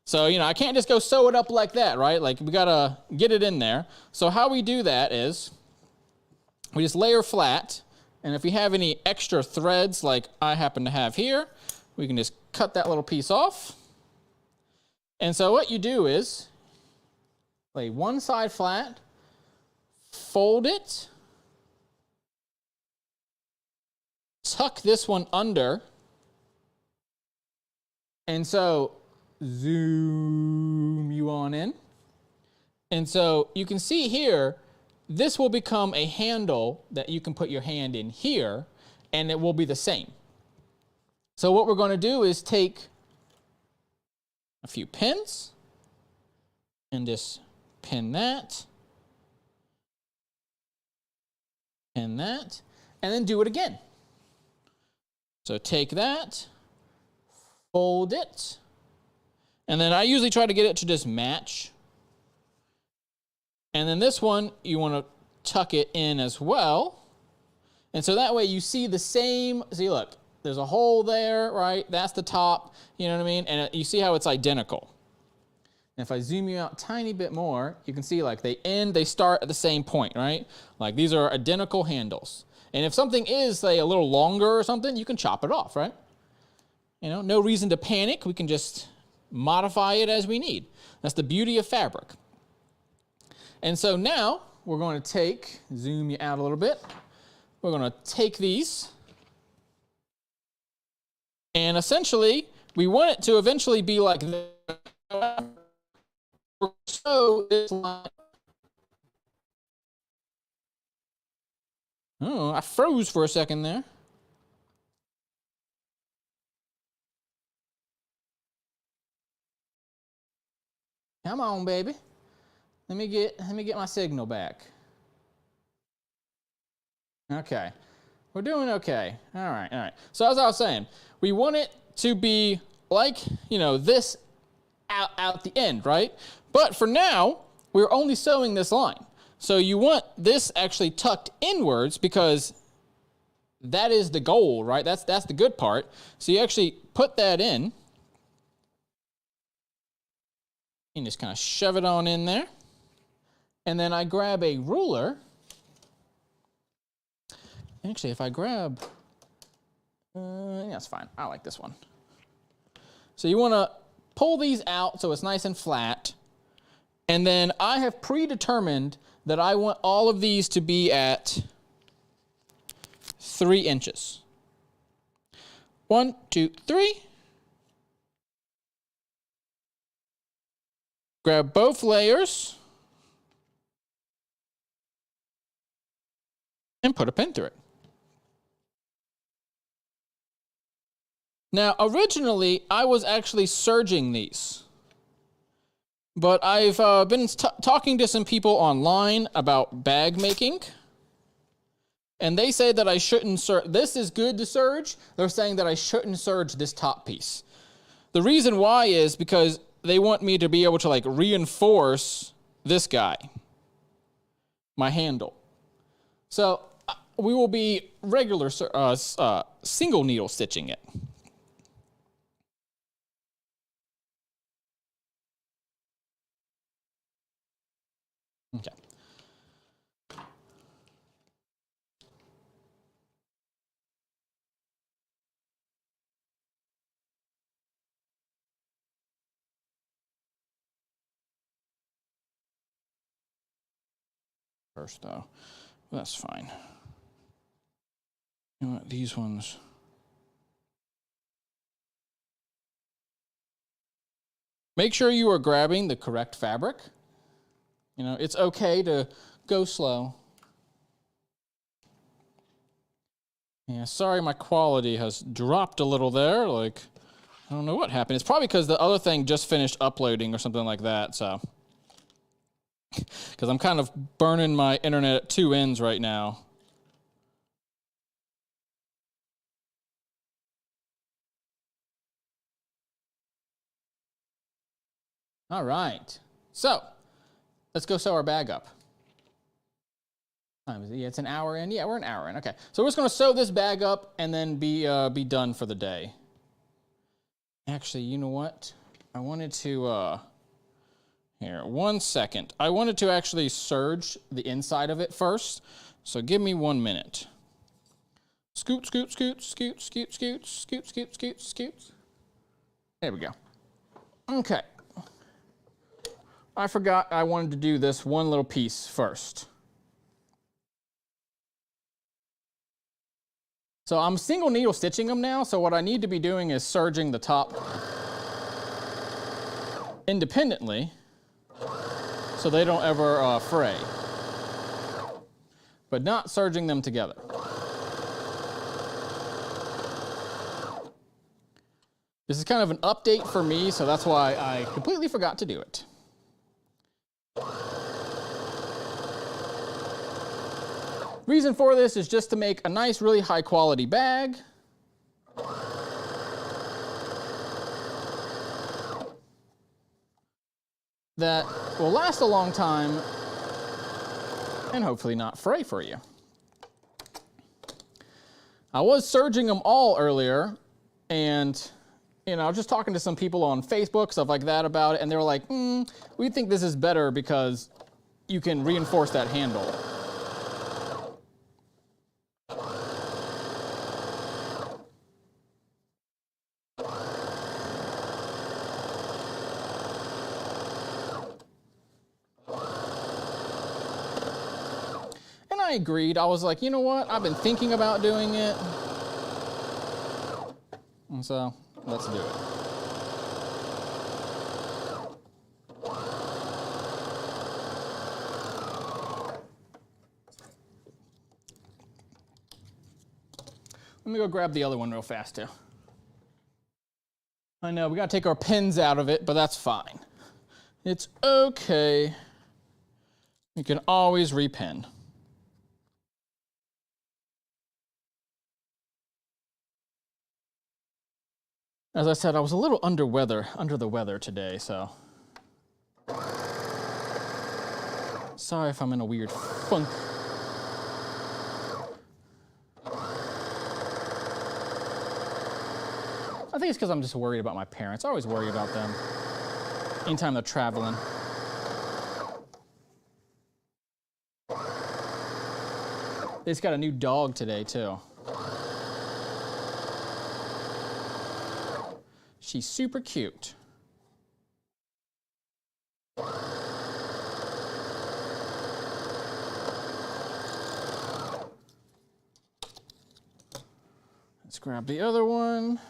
So, I can't just go sew it up like that, right? Like, we got to get it in there. So, how we do that is we just layer flat. And if we have any extra threads like I happen to have here, we can just cut that little piece off. And so what you do is lay one side flat, fold it, tuck this one under, and so zoom you on in. And so you can see here, this will become a handle that you can put your hand in here, and it will be the same. So what we're going to do is take a few pins and just pin that, and then do it again. So take that, fold it, and then I usually try to get it to just match. And then this one, you want to tuck it in as well. And so that way you see the same, see look, there's a hole there, right? That's the top, you know what I mean? And you see how it's identical. And if I zoom you out a tiny bit more, you can see like they start at the same point, right? Like these are identical handles. And if something is, say, a little longer or something, you can chop it off, right? You know, no reason to panic. We can just modify it as we need. That's the beauty of fabric. And so now we're going to take, zoom you out a little bit. We're going to take these. And essentially, we want it to eventually be like this. So this line. Oh, I froze for a second there. Come on, baby. Let me get my signal back. Okay. We're doing okay. All right. So as I was saying, we want it to be like, you know, this out the end, right? But for now, we're only sewing this line. So you want this actually tucked inwards because that is the goal, right? That's the good part. So you actually put that in. You just kind of shove it on in there. And then I grab a ruler. Actually, if I grab, yeah, that's fine. I like this one. So you want to pull these out so it's nice and flat. And then I have predetermined that I want all of these to be at 3 inches. 1, 2, 3. Grab both layers and put a pin through it. Now, originally, I was actually serging these. But I've been talking to some people online about bag making. And they say that I shouldn't serge. This is good to serge. They're saying that I shouldn't serge this top piece. The reason why is because they want me to be able to like reinforce this guy, my handle. So we will be regular single needle stitching it. Okay. First though, that's fine. You know what, these ones. Make sure you are grabbing the correct fabric. You know, it's okay to go slow. Yeah, sorry my quality has dropped a little there. Like, I don't know what happened. It's probably because the other thing just finished uploading or something like that, so. Because I'm kind of burning my internet at 2 ends right now. All right. So, let's go sew our bag up. Yeah, it's an hour in. Yeah, we're an hour in. Okay. So we're just going to sew this bag up and then be done for the day. Actually, you know what? I wanted to, here, 1 second. I wanted to actually serge the inside of it first. So give me 1 minute. Scoot, scoot, scoot, scoot, scoot, scoot, scoot, scoot, scoot, scoot. There we go. Okay. I forgot I wanted to do this one little piece first. So I'm single needle stitching them now, so what I need to be doing is serging the top independently so they don't ever fray, but not serging them together. This is kind of an update for me, so that's why I completely forgot to do it. Reason for this is just to make a nice, really high quality bag. That will last a long time and hopefully not fray for you. I was serging them all earlier, and I was just talking to some people on Facebook, stuff like that about it, and they were like, we think this is better because you can reinforce that handle. And I agreed. I was like, you know what? I've been thinking about doing it. And so, let's do it. Let me go grab the other one real fast, too. I know, we gotta take our pins out of it, but that's fine. It's okay. You can always repin. As I said, I was a little under the weather today, so. Sorry if I'm in a weird funk. I think it's because I'm just worried about my parents. I always worry about them anytime they're traveling. They just got a new dog today, too. She's super cute. Let's grab the other one.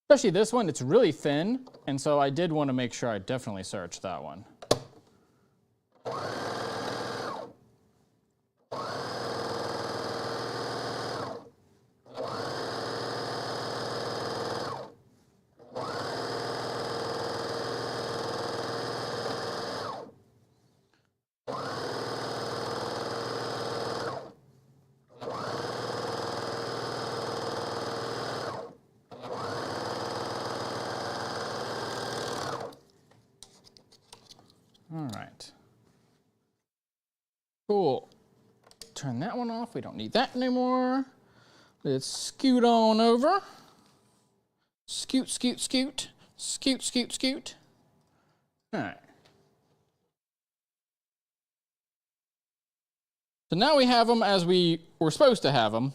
Especially this one, it's really thin, and so I did want to make sure I definitely searched that one. All right. Cool. Turn that one off. We don't need that anymore. Let's scoot on over. Scoot, scoot, scoot. Scoot, scoot, scoot. All right. So now we have them as we were supposed to have them.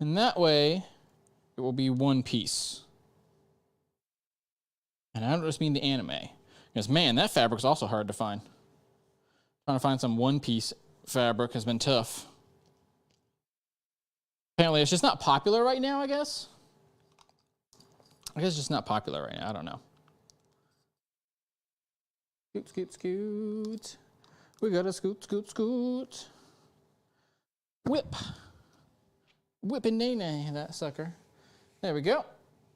And that way, it will be one piece. And I don't just mean the anime. Because, man, that fabric's also hard to find. Trying to find some one-piece fabric has been tough. Apparently, it's just not popular right now, I guess. I guess it's just not popular right now. I don't know. Scoot, scoot, scoot. We gotta scoot, scoot, scoot. Whip. Whipping nay-nay, that sucker. There we go.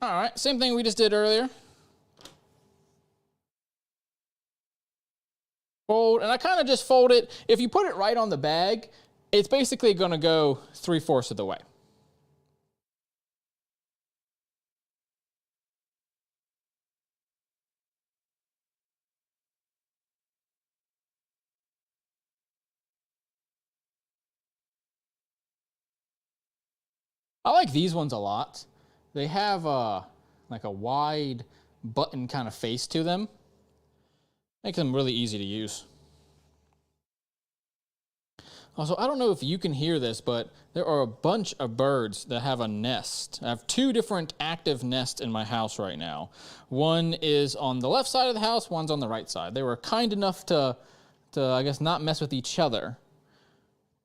All right, same thing we just did earlier. Fold, and I kind of just fold it. If you put it right on the bag, it's basically going to go 3/4 of the way. I like these ones a lot. They have like a wide button kind of face to them. Makes them really easy to use. Also, I don't know if you can hear this, but there are a bunch of birds that have a nest. I have 2 different active nests in my house right now. One is on the left side of the house, one's on the right side. They were kind enough to I guess, not mess with each other.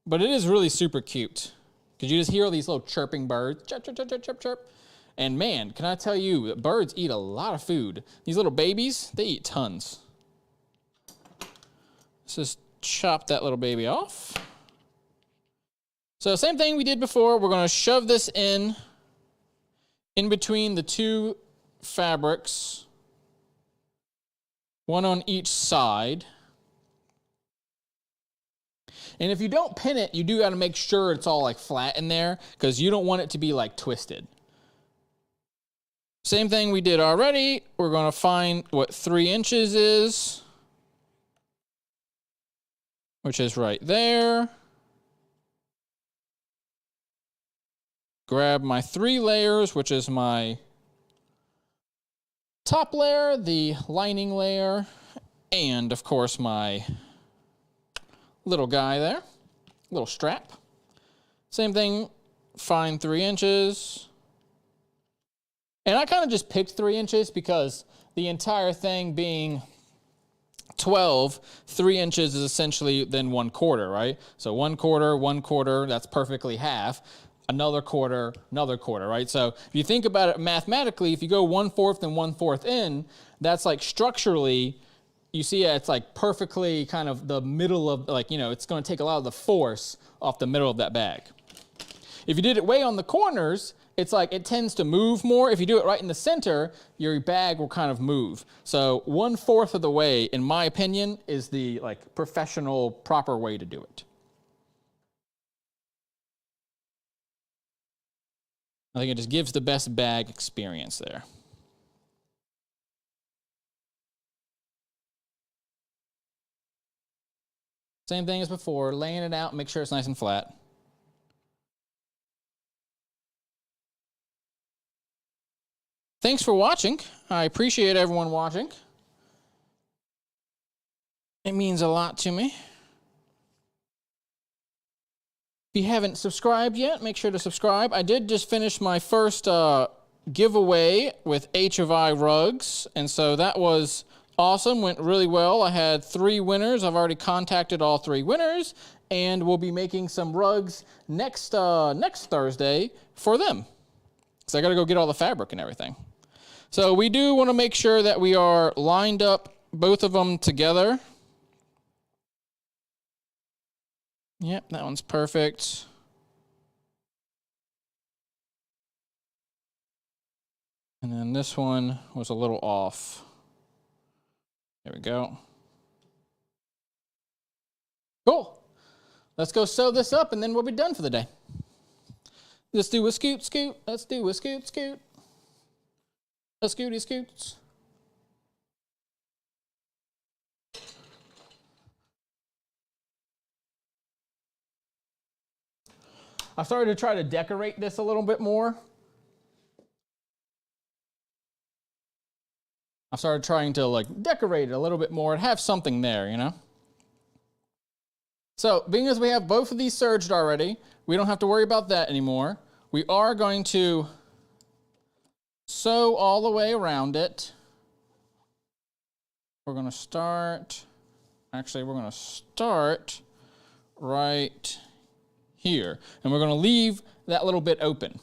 But it is really super cute. Because you just hear all these little chirping birds. Chirp, chirp, chirp, chirp, chirp, chirp. And man, can I tell you, birds eat a lot of food. These little babies, they eat tons. Let's just chop that little baby off. So same thing we did before. We're going to shove this in between the 2 fabrics. One on each side. And if you don't pin it, you do got to make sure it's all like flat in there because you don't want it to be like twisted. Same thing we did already. We're going to find what 3 inches is, which is right there. Grab my 3 layers, which is my top layer, the lining layer, and of course my little guy there, little strap. Same thing, find 3 inches. And I kind of just picked 3 inches because the entire thing being 12, 3 inches is essentially then 1/4, right? So 1/4, 1/4, that's perfectly half. Another quarter, right? So if you think about it mathematically, if you go 1/4 and 1/4 in, that's like structurally, you see it's like perfectly kind of the middle of, like, you know, it's going to take a lot of the force off the middle of that bag. If you did it way on the corners, it's like it tends to move more. If you do it right in the center, your bag will kind of move. So 1/4 of the way, in my opinion, is the like professional proper way to do it. I think it just gives the best bag experience there. Same thing as before, laying it out, make sure it's nice and flat. Thanks for watching. I appreciate everyone watching. It means a lot to me. If you haven't subscribed yet, make sure to subscribe. I did just finish my first giveaway with H of I rugs, and so that was awesome, went really well. I had 3 winners. I've already contacted all 3 winners, and we'll be making some rugs next Thursday for them. So I gotta go get all the fabric and everything. So we do wanna make sure that we are lined up both of them together. Yep, that one's perfect. And then this one was a little off. There we go. Cool. Let's go sew this up and then we'll be done for the day. Let's do a scoot, scoot. Let's do a scoot, scoot. A scooty scoots. I've started to try to decorate this a little bit more. I've started trying to like decorate it a little bit more and have something there, you know? So being as we have both of these serged already, we don't have to worry about that anymore. We are going to sew all the way around it. We're going to start, actually we're going to start right here. And we're going to leave that little bit open.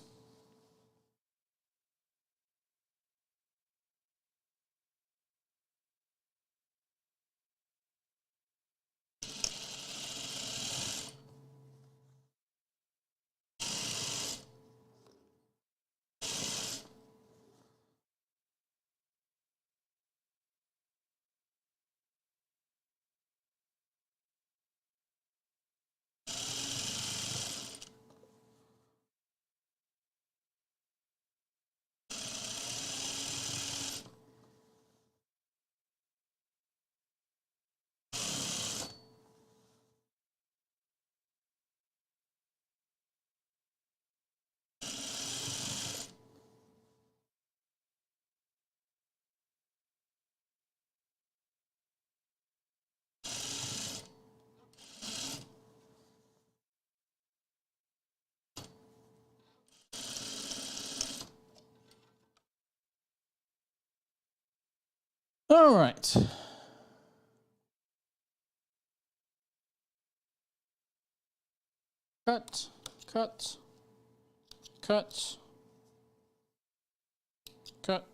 All right. Cut, cut, cut, cut.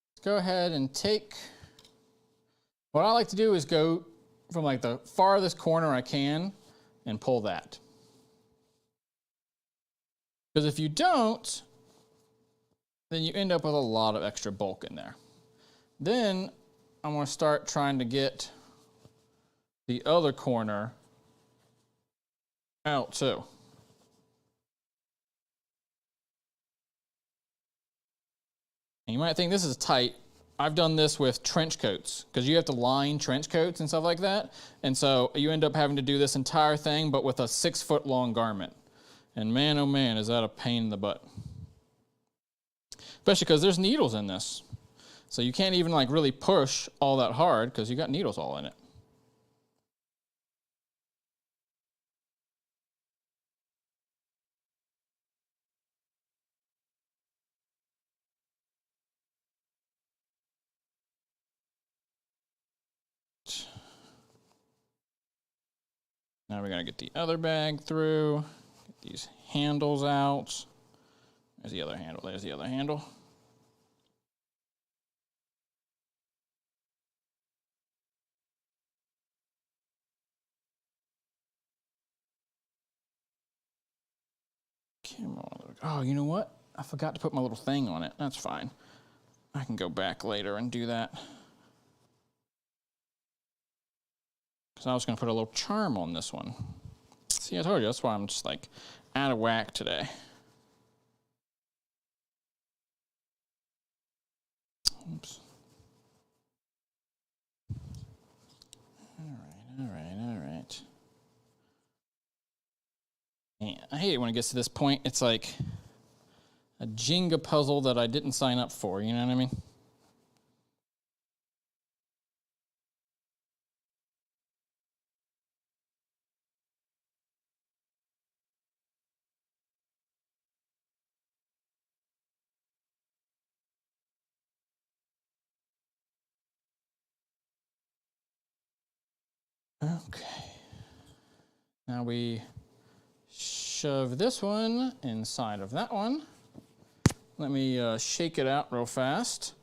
Let's go ahead and take, what I like to do is go from like the farthest corner I can and pull that. Because if you don't, then you end up with a lot of extra bulk in there. Then I'm going to start trying to get the other corner out too. And you might think this is tight. I've done this with trench coats because you have to line trench coats and stuff like that. And so you end up having to do this entire thing, but with a 6-foot long garment. And man, oh man, is that a pain in the butt. Especially because there's needles in this. So you can't even like really push all that hard because you got needles all in it. Now we're going to get the other bag through, get these handles out. There's the other handle, there's the other handle. Come on. Oh, you know what? I forgot to put my little thing on it. That's fine. I can go back later and do that. Because I was going to put a little charm on this one. See, I told you, that's why I'm just like out of whack today. Oops. All right. Man, I hate it when it gets to this point. It's like a Jenga puzzle that I didn't sign up for, you know what I mean? Okay. Now we shove this one inside of that one. Let me shake it out real fast.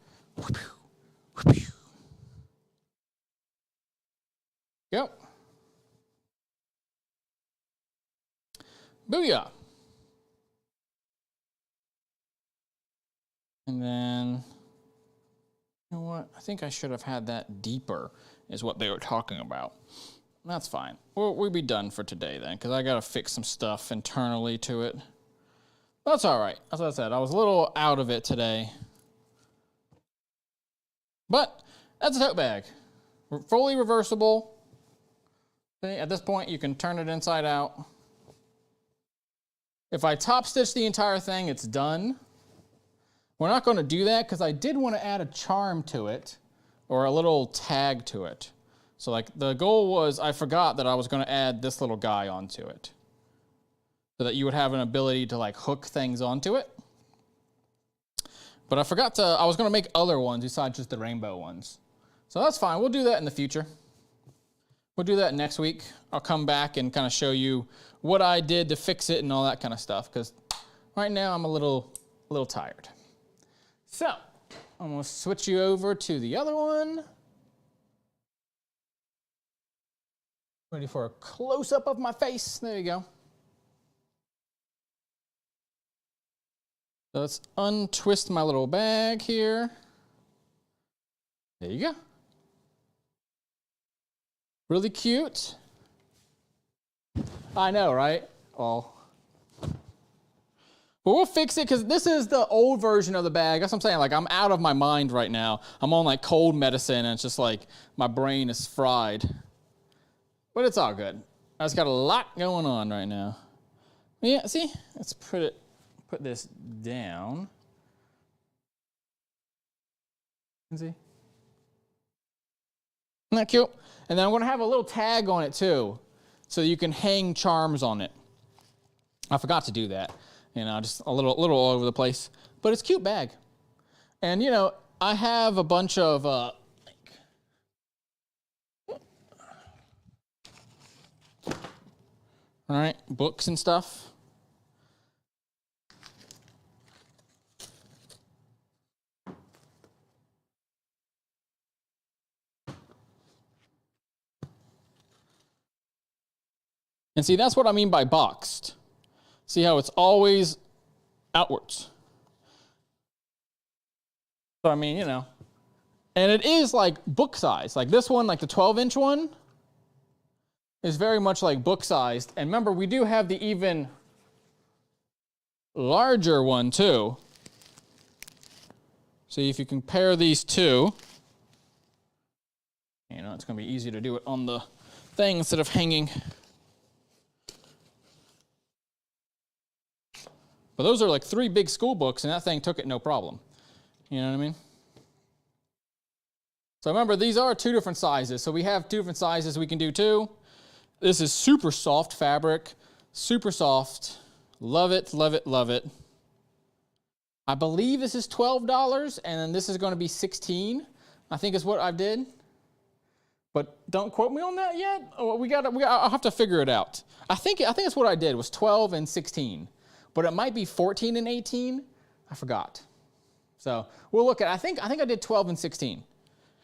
Go. Booyah. And then, you know what? I think I should have had that deeper, is what they were talking about. That's fine. We'll be done for today then, because I got to fix some stuff internally to it. That's all right. As I said, I was a little out of it today. But that's a tote bag. Fully reversible. See, at this point, you can turn it inside out. If I top stitch the entire thing, it's done. We're not going to do that because I did want to add a charm to it or a little tag to it. So like the goal was, I forgot that I was going to add this little guy onto it so that you would have an ability to like hook things onto it. But I forgot to, I was going to make other ones besides just the rainbow ones. So that's fine. We'll do that in the future. We'll do that next week. I'll come back and kind of show you what I did to fix it and all that kind of stuff, because right now I'm a little tired. So I'm going to switch you over to the other one. Ready for a close-up of my face. There you go. So let's untwist my little bag here. There you go. Really cute. I know, right? Oh. But we'll fix it because this is the old version of the bag. That's what I'm saying. Like, I'm out of my mind right now. I'm on like cold medicine and it's just like my brain is fried. But it's all good. I just got a lot going on right now. Yeah, see? Let's put this down. See? Isn't that cute? And then I'm going to have a little tag on it too, so you can hang charms on it. I forgot to do that. You know, just a little all over the place. But it's a cute bag. And, you know, I have a bunch of all right, books and stuff. And see, that's what I mean by boxed. See how it's always outwards. So, I mean, you know. And it is like book size. Like this one, like the 12-inch one, is very much like book-sized. And remember, we do have the even larger one too. See if you compare these two. You know, it's going to be easier to do it on the thing instead of hanging. But those are like 3 big school books, and that thing took it no problem. You know what I mean? So remember, these are 2 different sizes. So we have 2 different sizes we can do too. This is super soft fabric, super soft. Love it, love it, love it. I believe this is $12, and then this is going to be $16. I think is what I did. But don't quote me on that yet. I'll have to figure it out. I think that's what I did was 12 and 16, but it might be 14 and 18. I forgot. So we'll look at. I think I did 12 and 16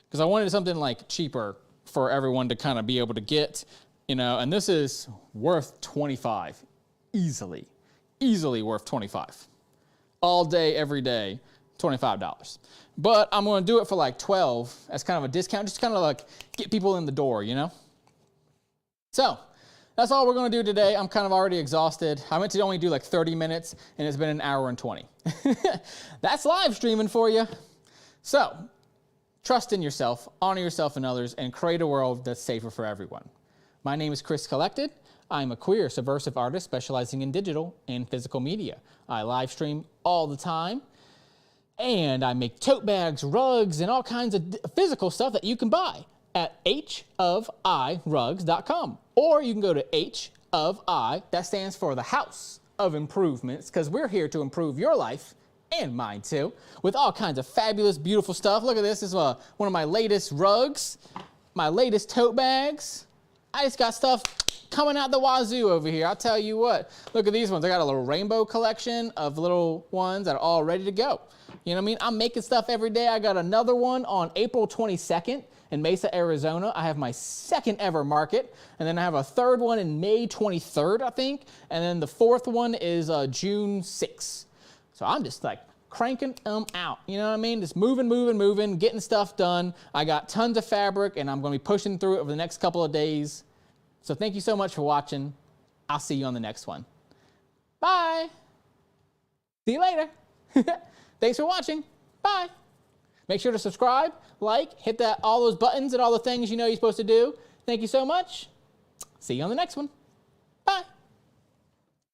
because I wanted something like cheaper for everyone to kind of be able to get, you know. And this is worth 25, easily worth 25. All day, every day, $25. But I'm going to do it for like 12 as kind of a discount, just kind of like get people in the door, you know? So that's all we're going to do today. I'm kind of already exhausted. I meant to only do like 30 minutes, and it's been an hour and 20. That's live streaming for you. So trust in yourself, honor yourself and others, and create a world that's safer for everyone. My name is Chris Collected. I'm a queer subversive artist specializing in digital and physical media. I live stream all the time, and I make tote bags, rugs, and all kinds of physical stuff that you can buy at hofirugs.com. Or you can go to HOFI, that stands for the House of Improvements, because we're here to improve your life and mine too, with all kinds of fabulous, beautiful stuff. Look at this. This is one of my latest rugs, my latest tote bags. I just got stuff coming out the wazoo over here. I'll tell you what. Look at these ones. I got a little rainbow collection of little ones that are all ready to go. You know what I mean? I'm making stuff every day. I got another one on April 22nd in Mesa, Arizona. I have my 2nd ever market. And then I have a 3rd one in May 23rd, I think. And then the 4th one is June 6th. So I'm just like cranking them out. You know what I mean? Just moving, getting stuff done. I got tons of fabric, and I'm going to be pushing through it over the next couple of days. So thank you so much for watching. I'll see you on the next one. Bye. See you later. Thanks for watching. Bye. Make sure to subscribe, like, hit all those buttons and all the things you know you're supposed to do. Thank you so much. See you on the next one. Bye.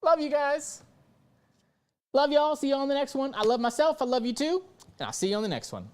Love you guys. Love y'all. See you on the next one. I love myself. I love you too. And I'll see you on the next one.